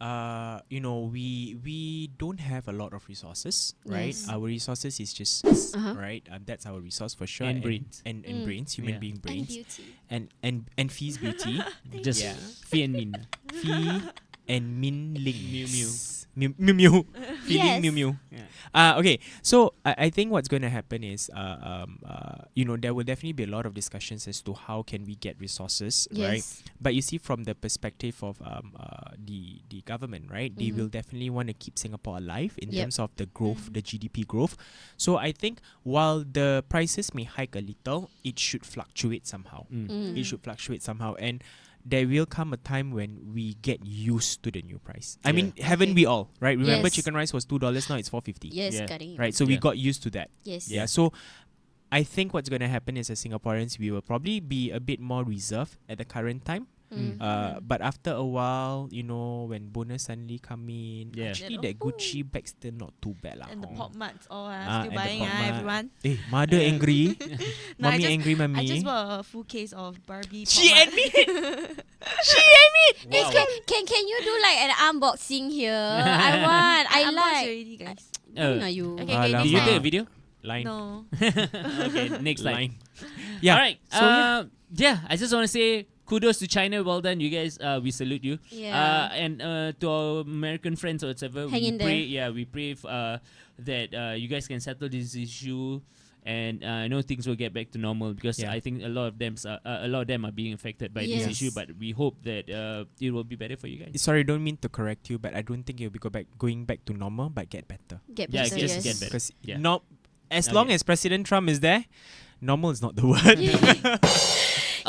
We don't have a lot of resources, right? Yes. Our resources is just right. That's our resource for sure. And brains. And brains, human being And brains, beauty. and Fee's beauty. Just Yeah. Fee and Min. Fee and Min Ling. Mew Mew. Mew Mew. Feeling Yes. Mew Mew. Yeah. Okay, so I think what's going to happen is, there will definitely be a lot of discussions as to how can we get resources, right? Yes. But you see, from the perspective of the government, right, they will definitely want to keep Singapore alive in Yep. terms of the growth, the GDP growth. So I think while the prices may hike a little, it should fluctuate somehow. It should fluctuate somehow, and there will come a time when we get used to the new price. I mean, haven't we all, right? Remember, Yes. chicken rice was $2, now it's $4.50. Yes, Yeah. Karim. Right, so we Yeah. got used to that. Yes. Yeah, so I think what's going to happen is, as Singaporeans, we will probably be a bit more reserved at the current time. But after a while, when bonus suddenly come in, Yeah. actually Then, that Gucci bag's still not too bad lah. And the pop marts all Ah, still and the buying, pop mart. everyone. Mother angry, No, mommy angry, I mommy. just bought a full case of Barbie. She pop mart. admit. Hey, can you do an unboxing here? I want. I unboxed like. already, guys. When are you? Okay, Alamak. Did you next take a time. video? Line. No. Okay, next slide. Line. Yeah. All right. So I just want to say kudos to China. Well done, you guys. We salute you. Yeah. And to our American friends or whatever, Hang we in there. pray. Yeah, we pray that you guys can settle this issue, and I know things will get back to normal, because Yeah. I think a lot of them are being affected by this Yes. issue. But we hope that it will be better for you guys. sorry, don't mean to correct you, but I don't think it'll be going back to normal, but get better. Get Yeah, better, just yes. get better. Because Yeah. as Okay. long as President Trump is there, normal is not the word.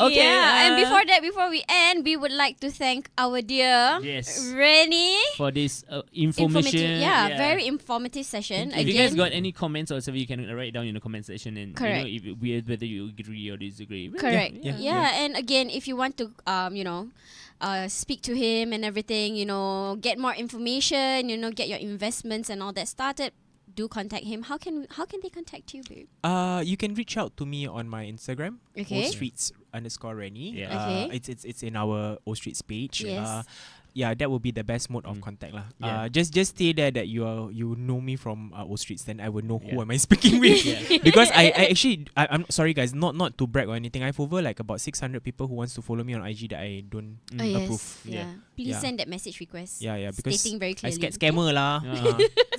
Okay. Yeah, and before we end, we would like to thank our dear Yes. Rennie. For this information. Yeah, very informative session. If you guys got any comments or whatever, you can write down in the comment section, and Correct. whether you agree or disagree. Correct. Yeah, Yeah, and again, if you want to, speak to him and everything, get more information, get your investments and all that started, do contact him. How can they contact you, babe? You can reach out to me on my Instagram, Okay. @ostreets_Rennie. Yeah. Okay. It's in our O Streets page. Yes. That would be the best mode of contact lah. Yeah. Just stay there that you know me from O Streets, then I will know who am I speaking with. Yeah. Because I'm sorry guys, not to brag or anything. I have over about 600 people who wants to follow me on IG that I don't Oh, yes. approve. Yeah. Please Yeah. send that message request. Yeah, because Stating very I clearly. scared scammer lah.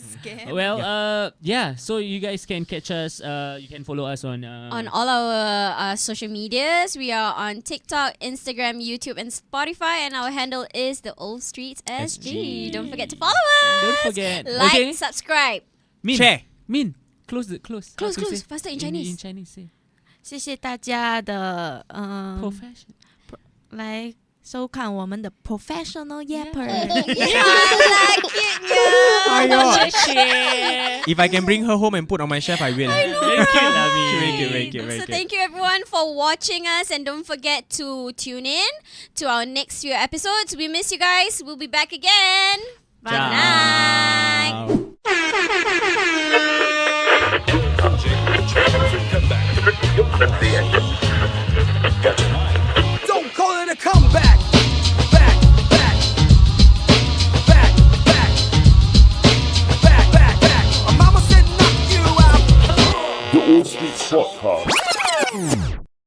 Scam. Well, so you guys can catch us. You can follow us on On all our social medias. We are on TikTok, Instagram, YouTube, and Spotify, and our handle is the Old Streets SG. Don't forget to follow us. Don't forget. Like, Okay. subscribe. Min. Share. Min. Close. Close, How to close. say? Faster in Chinese. In Chinese, say. 谢谢大家的Profession. 来收看我们的 professional yapper。 Yeah, I like it. If I can bring her home and put on my shelf, I will. Very cute, lah, Min. Very cute. So thank you everyone for watching us, and don't forget to tune in to our next few episodes. We miss you guys. We'll be back again. Bye Ciao. now.